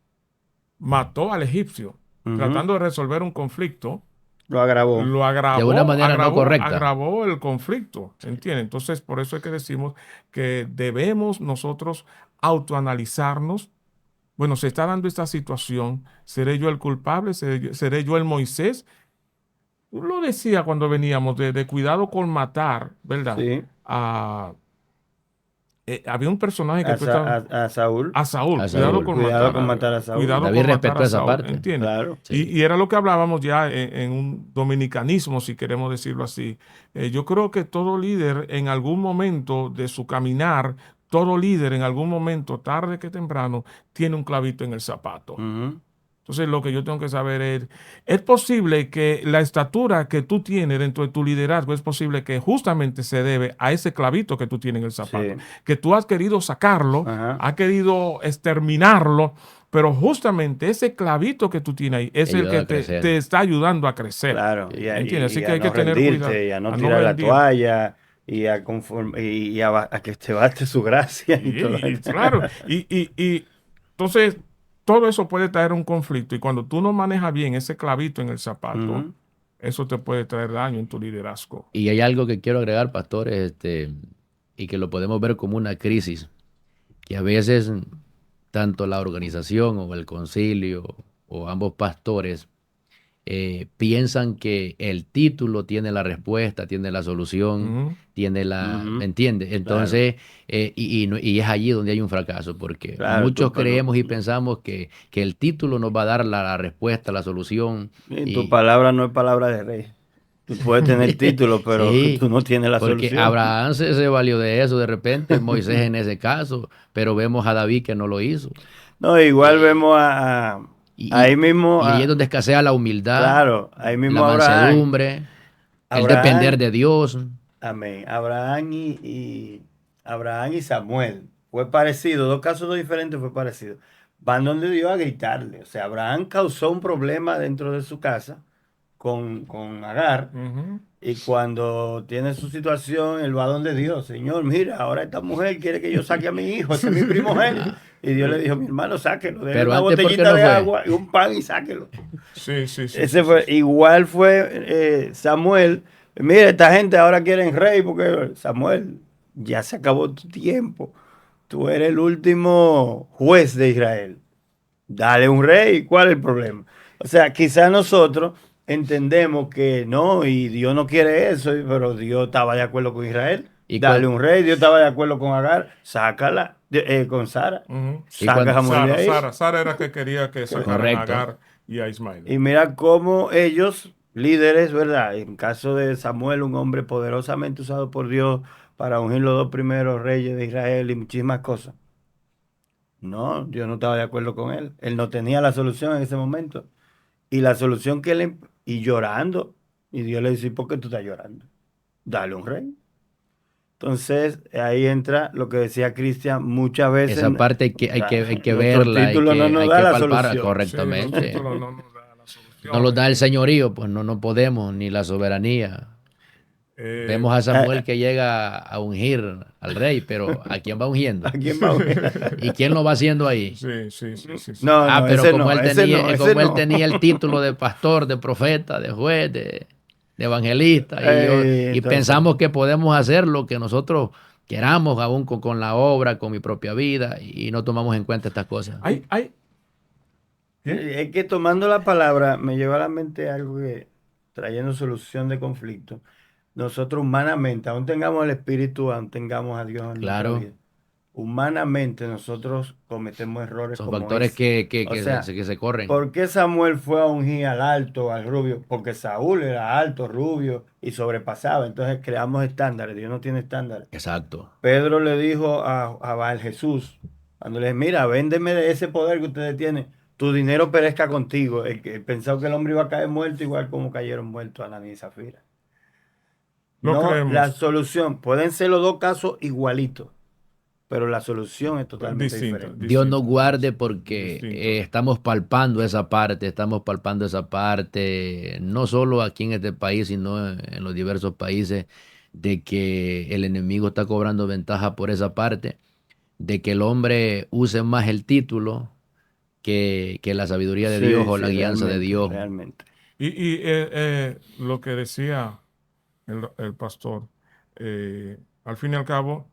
Mató al egipcio, Ujú. tratando de resolver un conflicto. Lo agravó. Lo agravó, De una manera no correcta. agravó el conflicto, ¿entiendes? Entonces, por eso es que decimos que debemos nosotros autoanalizarnos. Bueno, se está dando esta situación, ¿seré yo el culpable? ¿Seré yo el Moisés? Tú lo decía cuando veníamos de cuidado con matar, ¿verdad? Sí. Había un personaje que A, tú Sa- estabas... a Saúl. A Saúl, A cuidado Saúl. con Cuidado matar con matar a Saúl. Cuidado David con matar respetó a esa Saúl, parte. ¿entiendes? Claro. Sí. Y era lo que hablábamos ya en un dominicanismo, si queremos decirlo así. Yo creo que todo líder en algún momento de su caminar, todo líder en algún momento, tarde que temprano, tiene un clavito en el zapato. Ujú. Entonces, lo que yo tengo que saber es posible que la estatura que tú tienes dentro de tu liderazgo, es posible que justamente se debe a ese clavito que tú tienes en el zapato, Sí. que tú has querido sacarlo, Ajá. has querido exterminarlo, pero justamente ese clavito que tú tienes ahí es Te el ayuda que a crecer. te está ayudando a crecer. Claro. ¿Entiendes? Así Y que a hay que no tener rendirte, cuidado, y a no a no tirar la rendir. toalla, y a que te baste su gracia y todo eso. Claro, y entonces todo eso puede traer un conflicto y cuando tú no manejas bien ese clavito en el zapato, Ujú. eso te puede traer daño en tu liderazgo. Y hay algo que quiero agregar, pastores, y que lo podemos ver como una crisis, que a veces tanto la organización o el concilio o ambos pastores piensan que el título tiene la respuesta, tiene la solución, tiene ¿me entiendes? Entonces, y es allí donde hay un fracaso, porque muchos creemos y pensamos que el título nos va a dar la respuesta, la solución. Tu palabra no es palabra de rey. Tú puedes tener título, pero sí, tú no tienes la porque solución. Abraham se valió de eso de repente, Moisés en ese caso, pero vemos a David que no lo hizo. No, igual vemos ahí mismo. Y ahí es donde escasea la humildad, claro, ahí mismo la mansedumbre, el depender de Dios. Amén. Abraham y Samuel fue parecido, dos casos diferentes fue parecido. Van donde Dios a gritarle. O sea, Abraham causó un problema dentro de su casa con Agar. Y cuando tiene su situación, él va donde Dios. Señor, mira, ahora esta mujer quiere que yo saque a mi hijo, ese es mi primogénito. Y Dios le dijo, mi hermano, sáquelo. Déle una botellita de agua y un pan y sáquelo. Sí. Igual fue Samuel. Mira, esta gente ahora quieren rey porque Samuel, ya se acabó tu tiempo. Tú eres el último juez de Israel. Dale un rey. ¿Cuál es el problema? O sea, quizás nosotros entendemos que no, y Dios no quiere eso, pero Dios estaba de acuerdo con Israel. Dale un rey. Dios estaba de acuerdo con Agar. Sácala con Sara. Sara era que quería que sacaran a Agar y a Ismael. Y mira cómo ellos, líderes, ¿verdad? En caso de Samuel, un hombre poderosamente usado por Dios para ungir los dos primeros reyes de Israel y muchísimas cosas. No, Dios no estaba de acuerdo con él. Él no tenía la solución en ese momento. Y la solución que él, y llorando, y Dios le dice, ¿por qué tú estás llorando? Dale un rey. Entonces, ahí entra lo que decía Cristian muchas veces. Esa parte hay que verla, hay que palpar correctamente. Sí, no nos da la solución. No lo da el señorío, pues no podemos, ni la soberanía. Vemos a Samuel que llega a ungir al rey, pero ¿a quién va ungiendo? ¿A quién va ungiendo? ¿Y quién lo va haciendo ahí? Sí. No, pero como él tenía el título de pastor, de profeta, de juez, de evangelista, y pensamos que podemos hacer lo que nosotros queramos, aún con la obra, con mi propia vida, y no tomamos en cuenta estas cosas. Es que tomando la palabra me lleva a la mente algo que, trayendo solución de conflicto, nosotros humanamente, aún tengamos el Espíritu, aún tengamos a Dios en nuestra vida, humanamente nosotros cometemos errores. Son factores que se corren. ¿Por qué Samuel fue a ungir al alto, al rubio? Porque Saúl era alto, rubio y sobrepasaba. Entonces creamos estándares. Dios no tiene estándares. Exacto. Pedro le dijo a Baal Jesús, cuando le dijo, mira, véndeme de ese poder que ustedes tienen, tu dinero perezca contigo. Pensó que el hombre iba a caer muerto, igual como cayeron muertos Ananías y Zafira. La solución, pueden ser los dos casos igualitos, pero la solución es totalmente diferente. Dios nos guarde porque estamos palpando esa parte, no solo aquí en este país, sino en los diversos países, de que el enemigo está cobrando ventaja por esa parte, de que el hombre use más el título que la sabiduría de Dios o la guianza de Dios. Realmente. Y lo que decía el pastor, al fin y al cabo,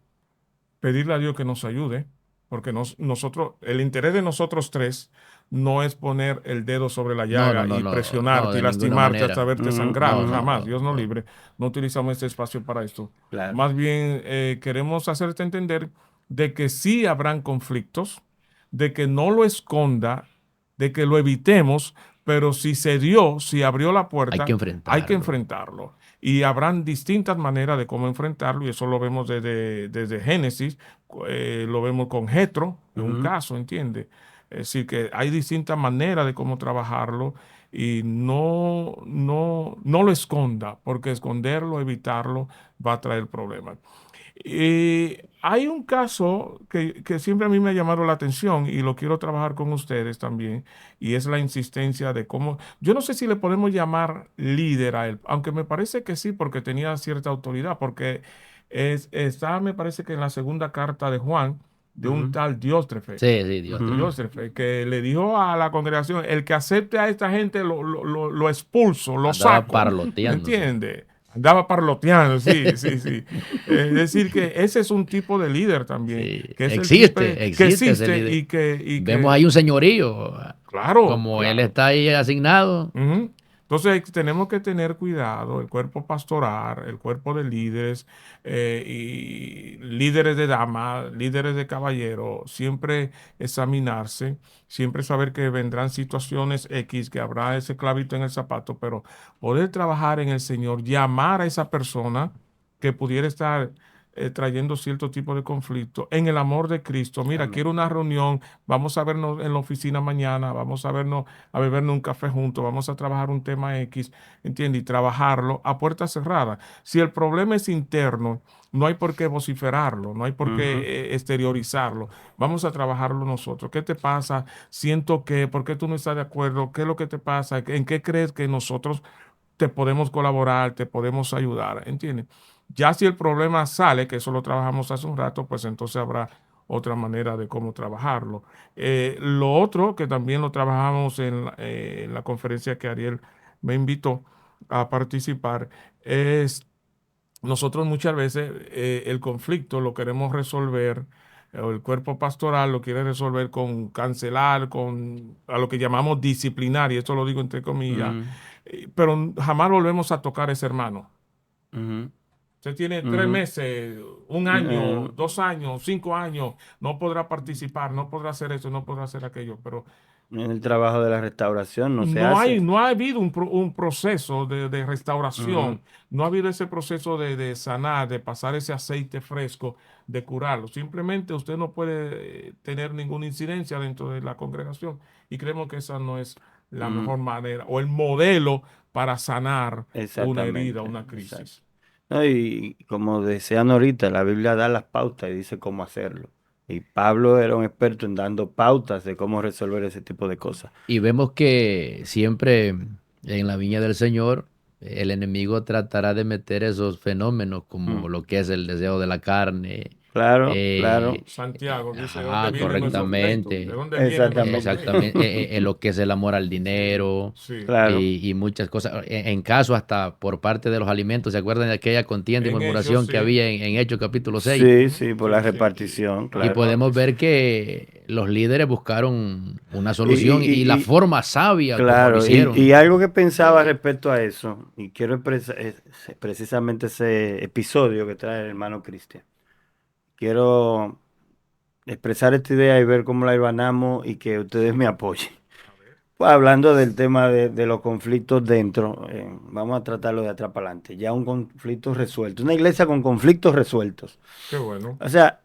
pedirle a Dios que nos ayude, porque nosotros, el interés de nosotros tres no es poner el dedo sobre la llaga y presionarte y lastimarte hasta verte sangrado, jamás, Dios nos libre. No utilizamos este espacio para esto. Claro. Más bien queremos hacerte entender de que sí habrán conflictos, de que no lo esconda, de que lo evitemos, pero si se dio, si abrió la puerta, hay que enfrentarlo. Y habrán distintas maneras de cómo enfrentarlo, y eso lo vemos desde Génesis, lo vemos con Jetro, en un caso, ¿entiendes? Es decir, que hay distintas maneras de cómo trabajarlo, y no lo esconda, porque esconderlo, evitarlo, va a traer problemas. Y hay un caso que siempre a mí me ha llamado la atención y lo quiero trabajar con ustedes también, y es la insistencia de cómo, yo no sé si le podemos llamar líder a él, aunque me parece que sí, porque tenía cierta autoridad, porque está, me parece que en la segunda carta de Juan, de un tal Dióstrefe. Sí, Dióstrefe. Que le dijo a la congregación, el que acepte a esta gente lo expulso, lo saco. ¿Entiendes? Andaba parloteando, sí. Es decir, que ese es un tipo de líder también. Sí, que existe y que vemos ahí un señorío. Claro. Como él está ahí asignado. Entonces tenemos que tener cuidado, el cuerpo pastoral, el cuerpo de líderes y líderes de damas, líderes de caballeros, siempre examinarse, siempre saber que vendrán situaciones X, que habrá ese clavito en el zapato, pero poder trabajar en el Señor, llamar a esa persona que pudiera estar trayendo cierto tipo de conflicto en el amor de Cristo. Mira, Amén. quiero una reunión, vamos a vernos en la oficina mañana, vamos a vernos a bebernos un café juntos, vamos a trabajar un tema X, ¿entiendes? Y trabajarlo a puerta cerrada. Si el problema es interno, no hay por qué vociferarlo, no hay por Ujú. qué exteriorizarlo. Vamos a trabajarlo nosotros. ¿Qué te pasa? Siento que, ¿por qué tú no estás de acuerdo? ¿Qué es lo que te pasa? ¿En qué crees que nosotros te podemos colaborar, te podemos ayudar? ¿Entiendes? Ya si el problema sale, que eso lo trabajamos hace un rato, pues entonces habrá otra manera de cómo trabajarlo. Lo otro que también lo trabajamos en la conferencia que Ariel me invitó a participar es nosotros muchas veces el conflicto lo queremos resolver, o el cuerpo pastoral lo quiere resolver con cancelar, con a lo que llamamos disciplinar, y esto lo digo entre comillas, Ujú. pero jamás volvemos a tocar a ese hermano. Ujú. Usted tiene tres Ujú. meses, un año, 2 años, 5 años, no podrá participar, no podrá hacer eso, no podrá hacer aquello, pero En el trabajo de la restauración no se hace. no ha habido un proceso de Ujú. restauración, no ha habido ese proceso de sanar, de pasar ese aceite fresco, de curarlo. Simplemente usted no puede tener ninguna incidencia dentro de la congregación y creemos que esa no es la Ujú. mejor manera o el modelo para sanar una herida, Exactamente. una Exacto. crisis. No, y como desean ahorita, la Biblia da las pautas y dice cómo hacerlo. Y Pablo era un experto en dando pautas de cómo resolver ese tipo de cosas. Y vemos que siempre en la viña del Señor el enemigo tratará de meter esos fenómenos como Mm. lo que es el deseo de la carne. Claro, claro, eh, Santiago dice, ¿de dónde ajá, vienen nuestros pleitos? ¿De correctamente. dónde vienen nuestros exactamente. pleitos? Exactamente. Lo que es el amor al Sí, dinero sí. Claro. y muchas cosas. En caso hasta por parte de los alimentos. ¿Se acuerdan de aquella contienda y En ellos murmuración que sí. había en Hechos capítulo 6? Sí, Ujú, sí, por la sí, sí. repartición, Y La claro. podemos ver repartición. que los líderes buscaron una Y, solución y la y, y, forma sabia como lo claro, y hicieron. algo que pensaba respecto a eso, y quiero expresar precisamente ese episodio que trae el hermano Cristian. Quiero expresar esta idea y ver cómo la hilvanamos y que ustedes me apoyen. A ver, Pues hablando del tema de los conflictos dentro, vamos a tratarlo de atrás para adelante. Ya un conflicto resuelto, una iglesia con conflictos resueltos. qué bueno. O sea,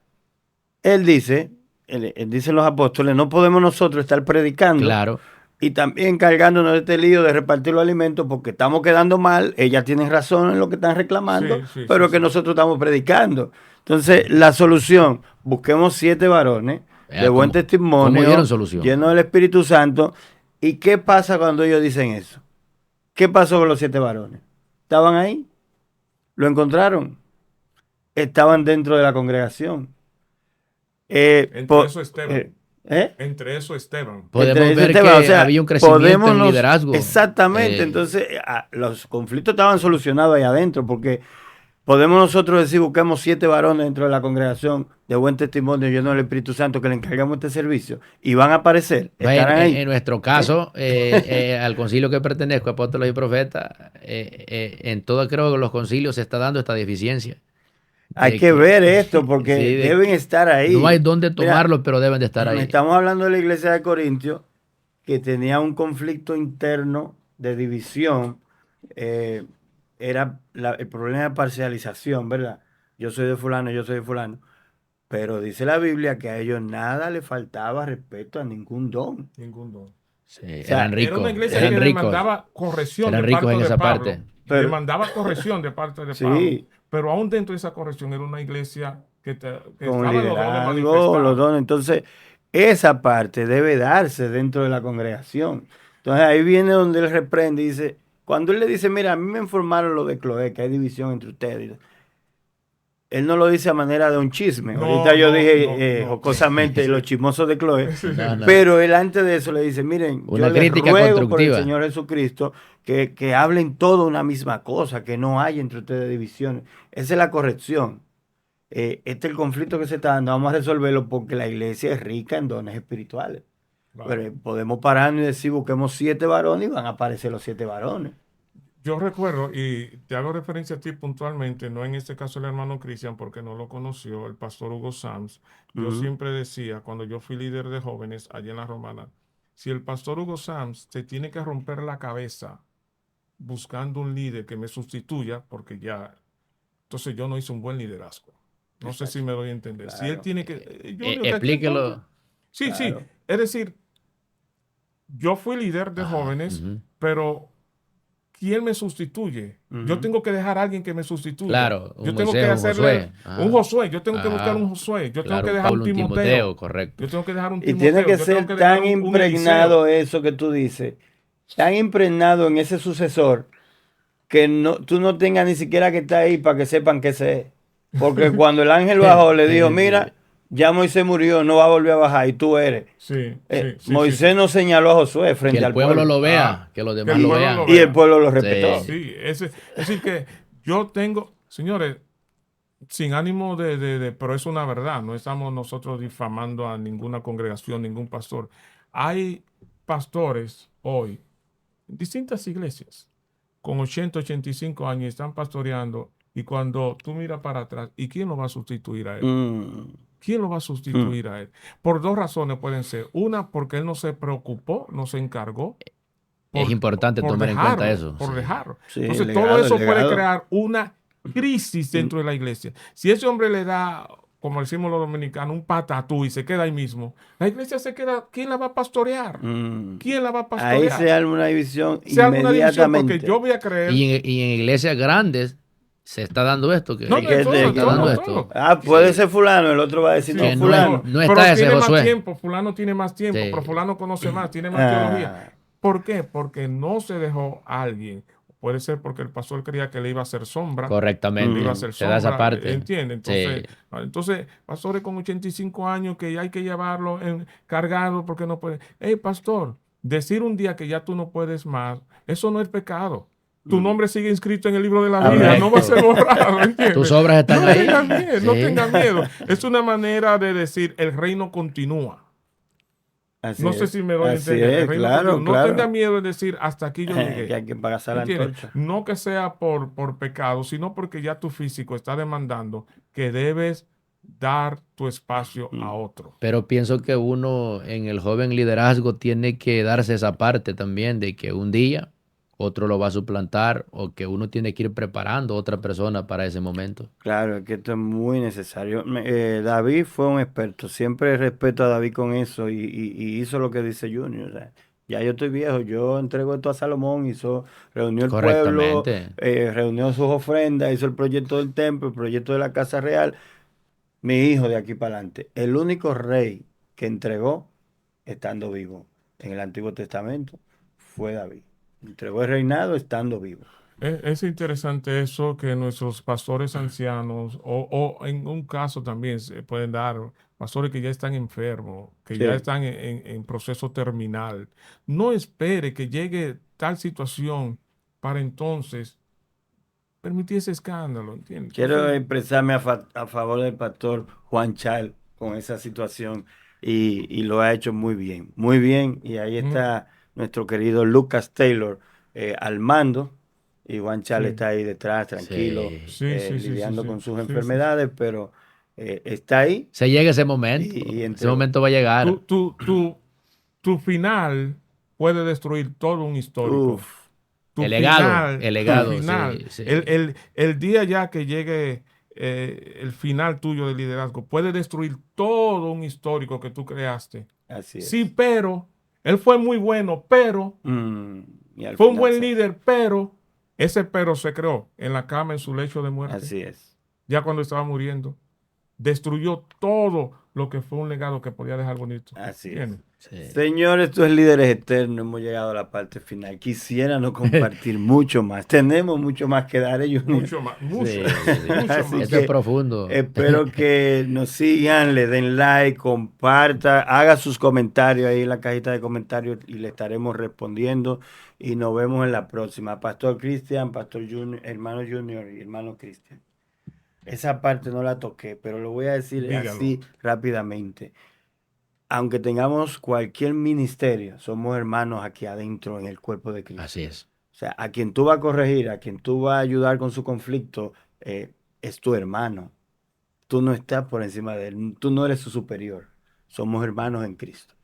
él dice, él dicen los apóstoles, no podemos nosotros estar predicando Claro. y también cargándonos de este lío de repartir los alimentos porque estamos quedando mal, ellas tienen razón en lo que están reclamando, Sí, sí, sí, pero que sí. nosotros estamos predicando. Entonces, la solución, busquemos 7 varones de buen ¿Cómo dieron testimonio, solución? llenos del Espíritu Santo. ¿Y qué pasa cuando ellos dicen eso? ¿Qué pasó con los 7 varones? ¿Estaban ahí? ¿Lo encontraron? Estaban dentro de la congregación. Eh, Entre po- eso eh, Esteban. ¿eh? Entre eso Esteban. Entre Podemos ese ver tema, o que sea, había un crecimiento podemos en nos, liderazgo. exactamente, entonces los conflictos estaban solucionados ahí adentro, porque podemos nosotros decir, busquemos 7 varones dentro de la congregación de buen testimonio, llenos del Espíritu Santo, que le encargamos este servicio, y van a aparecer, estarán En ahí. nuestro ¿Eh? caso, al concilio que pertenezco, apóstoles y profetas, en todo creo que los concilios se está dando esta deficiencia. Hay De que que, ver esto, porque sí, de deben que estar no hay ahí. dónde Mira, tomarlos, pero deben de estar ahí. estamos hablando de la iglesia de Corintios, que tenía un conflicto interno de división. eh, Era el problema de parcialización, ¿verdad? Yo soy de fulano, yo soy de fulano. Pero dice la Biblia que a ellos nada le faltaba respecto a ningún don. O Ningún don. Sí, sea, Era una iglesia que eran ricos, demandaba corrección eran de ricos parte en de esa Pablo. parte. pero Demandaba corrección de parte de Pablo. sí, Pero aún dentro de esa corrección era una iglesia que con estaban los dones liderazgo, los manifestados. dones. Entonces, esa parte debe darse dentro de la congregación. Entonces, ahí viene donde él reprende y dice, cuando él le dice, mira, a mí me informaron lo de Cloé, que hay división entre ustedes. Él no lo dice a manera de un chisme. Ahorita No, yo no, no, dije no, no. jocosamente los Sí, chismosos de Chloe, sí, sí. No, no. pero él antes de eso le dice, miren, yo Una les crítica ruego por el constructiva. Señor Jesucristo que hablen todo una misma cosa, que no haya entre ustedes divisiones. Esa es la corrección. Este es el conflicto que se está dando. Vamos a resolverlo porque la iglesia es rica en dones espirituales. Claro. Pero podemos pararnos y decir, busquemos 7 varones y van a aparecer los 7 varones. Yo recuerdo, y te hago referencia a ti puntualmente, no en este caso el hermano Cristian, porque no lo conoció, el pastor Hugo Sams. Yo Ujú. siempre decía, cuando yo fui líder de jóvenes allá en la Romana, si el pastor Hugo Sams te tiene que romper la cabeza buscando un líder que me sustituya, porque ya, entonces yo no hice un buen liderazgo. No sé si Exacto. me doy a entender. Si él Claro, tiene que, Junior, ¿de aquí entonces? Explíquelo. Sí, sí, claro. es decir, yo fui líder de Ajá, jóvenes, ujú. pero ¿quién me sustituye? Yo Ujú. tengo que dejar a alguien que me sustituya. Claro, un Yo tengo Moisés, que un hacerle Josué. un Ajá, Josué, yo tengo que buscar un ajá. Josué, yo tengo que Claro, dejar un Pablo, un Timoteo, Timoteo, correcto. yo tengo que dejar un Y tiene Timoteo, que yo tengo ser que dejar tan un Eliseo. impregnado eso que tú dices, tan impregnado en ese sucesor, que no, tú no tengas ni siquiera que estar ahí para que sepan que ese es. Porque cuando el ángel bajó, le dijo, Sí, mira, ya Moisés murió, no va a volver a bajar y tú eres. Sí, sí, sí, sí, Moisés sí. no señaló a Josué que frente el al pueblo pueblo lo Ah, vea, que los que demás el lo pueblo lo vean. y el vea. pueblo lo respetó. Sí, Sí, es decir que yo tengo, señores, sin ánimo pero es una verdad, no estamos nosotros difamando a ninguna congregación, ningún pastor. Hay pastores hoy en distintas iglesias con 80, 85 años y están pastoreando y cuando tú miras para atrás, ¿y quién lo va a sustituir a él? Mm, ¿Quién lo va a mm. sustituir a él? Por dos razones pueden ser. Una, porque él no se preocupó, no se encargó es por, importante por tomar en cuenta dejarlo, eso. por Sí. dejarlo. Sí, Entonces, todo el eso puede legado. crear una crisis dentro de la iglesia. Si ese hombre le da, como decimos los dominicanos, un patatú y se queda ahí mismo, la iglesia se queda, ¿quién la va a pastorear? Mm. ¿Quién la va a Ahí se pastorear? arma una división Sea alguna división, porque inmediatamente. yo voy a creer, Y en iglesias grandes se está dando esto, no, De no, en que, se todo, de en está que dando todo, en no. esto. todo. Puede Sí, ser fulano, el otro va a decir, no, que Sí, fulano. no está pero ese tiene más Josué. tiempo, fulano tiene más tiempo, pero Sí. fulano conoce más, tiene más teología. Ah, ¿Por qué? Porque no se dejó a alguien. Puede ser porque el pastor creía que le iba a hacer sombra, le iba a mm. Correctamente. hacer Se da esa sombra, parte. ¿entiende? Sí. Entonces, pastores con 85 años que ya hay que llevarlo cargado porque no puede. Hey, pastor, decir un día que ya tú no puedes más, eso no es pecado. Tu Mm. nombre sigue inscrito en el libro de la vida, Amén. no va a ser Correcto. borrado, Tus ¿entiendes? obras están No tengas ahí. miedo, no Sí. tengas miedo. Es una manera de decir, el reino continúa. Así No sé si me doy a así entender. El es, reino continúa. claro, No tenga claro. miedo de decir, hasta aquí yo Que llegué. hay que pasar la ¿Entiendes? antorcha. No que sea por pecado, sino porque ya tu físico está demandando que debes dar tu espacio a Mm. otro. Pero pienso que uno en el joven liderazgo tiene que darse esa parte también de que un día otro lo va a suplantar o que uno tiene que ir preparando a otra persona para ese momento. Claro, es que esto es muy necesario. David fue un experto. Siempre respeto a David con eso y hizo lo que dice Junior. O sea, ya yo estoy viejo, yo entrego esto a Salomón, reunió el pueblo, Correctamente. reunió sus ofrendas, hizo el proyecto del templo, el proyecto de la casa real. Mi hijo de aquí para adelante, el único rey que entregó estando vivo en el Antiguo Testamento fue David. Entregó el reinado estando vivo. Es interesante eso que nuestros pastores ancianos, o en un caso también se pueden dar pastores que ya están enfermos, que ya Sí. están en proceso terminal. No espere que llegue tal situación para entonces permitir ese escándalo, ¿entiendes? Quiero Entonces, expresarme a favor del pastor Juan Chal con esa situación y lo ha hecho muy bien, muy bien. Y ahí mm, está nuestro querido Lucas Taylor al mando y Juan Chal sí, está ahí detrás, tranquilo, Sí. sí, sí, sí, sí, lidiando sí, con sus sí, sí, sí. enfermedades, pero está ahí Se llega y ese entregó. momento va a llegar. Tu, tu, tu, tu final puede destruir todo un histórico. Uf. El Tu legado, final, sí, sí. el día ya que llegue el final tuyo de liderazgo, puede destruir todo un histórico que tú creaste. Así Sí, es. pero él fue muy bueno, pero Mm, y al fue un final buen líder, pero ese pero se creó en la cama, en su lecho de muerte, así es. ya cuando estaba muriendo. Destruyó todo lo que fue un legado que podía dejar bonito. Así es. ¿Entiendes? Sí. Señores, estos líderes eternos, hemos llegado a la parte final. Quisiera no compartir mucho más. Tenemos mucho más que dar, Junior. Mucho más, mucho Sí, más, sí, sí. mucho Así más. Esto es que profundo. espero que nos sigan, le den like, comparta, haga sus comentarios ahí en la cajita de comentarios y le estaremos respondiendo. Y nos vemos en la próxima. Pastor Cristian, Pastor Junior, hermano Junior y hermano Cristian. Esa parte no la toqué, pero lo voy a decir Dígalo. así rápidamente. aunque tengamos cualquier ministerio, somos hermanos aquí adentro en el cuerpo de Cristo. Así es. O sea, a quien tú vas a corregir, a quien tú vas a ayudar con su conflicto, es tu hermano. Tú no estás por encima de él, tú no eres su superior. Somos hermanos en Cristo.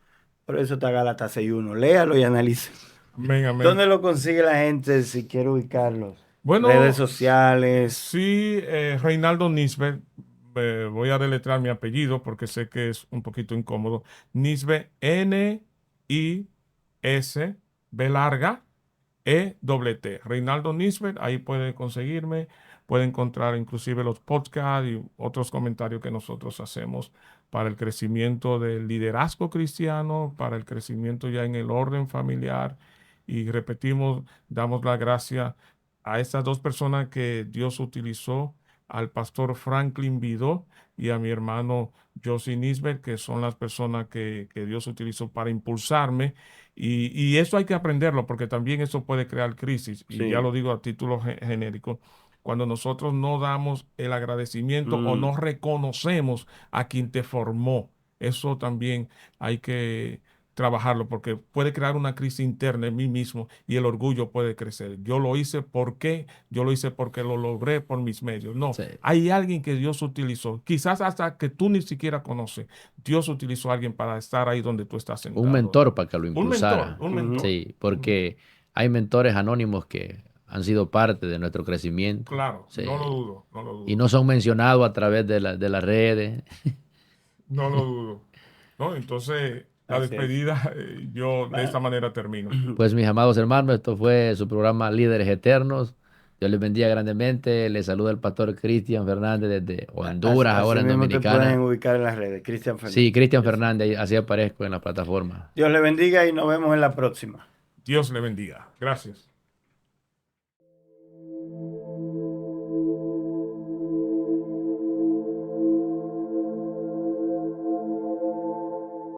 Por eso está Gálatas 6:1. Léalo y analice. Amén, amén. ¿Dónde lo consigue la gente si quiere ubicarlos? Bueno, Redes sociales. sí, Reinaldo Nisbet, voy a deletrear mi apellido porque sé que es un poquito incómodo. Nisbet, N-I-S, B larga, E-T-T. Reinaldo Nisbet, ahí puede conseguirme, puede encontrar inclusive los podcasts y otros comentarios que nosotros hacemos para el crecimiento del liderazgo cristiano, para el crecimiento ya en el orden familiar. Y repetimos, damos la gracia a estas dos personas que Dios utilizó, al pastor Franklin Vidó y a mi hermano Josie Nisbet, que son las personas que Dios utilizó para impulsarme. Y eso hay que aprenderlo, porque también eso puede crear crisis. Y Sí. ya lo digo a título genérico. Cuando nosotros no damos el agradecimiento o no reconocemos a quien te formó, eso también hay que trabajarlo, porque puede crear una crisis interna en mí mismo y el orgullo puede crecer. Yo lo hice porque lo logré por mis medios. No, Sí. hay alguien que Dios utilizó, quizás hasta que tú ni siquiera conoces. Dios utilizó a alguien para estar ahí donde tú estás sentado. Un mentor para que lo impulsara. Un mentor. Sí, porque hay mentores anónimos que han sido parte de nuestro crecimiento. Claro, Sí. no lo dudo, no lo dudo. Y no son mencionados a través de las redes. No lo dudo. ¿No? Entonces, la Así es. despedida, yo de esta manera termino. Pues mis amados hermanos, esto fue su programa Líderes Eternos. Dios les bendiga grandemente. Les saluda el pastor Cristian Fernández desde Honduras, Así ahora en mismo te pueden Dominicana. ubicar en las redes. Cristian Fernández. Sí, Cristian Fernández, así aparezco en la plataforma. Dios le bendiga y nos vemos en la próxima. Dios le bendiga. Gracias.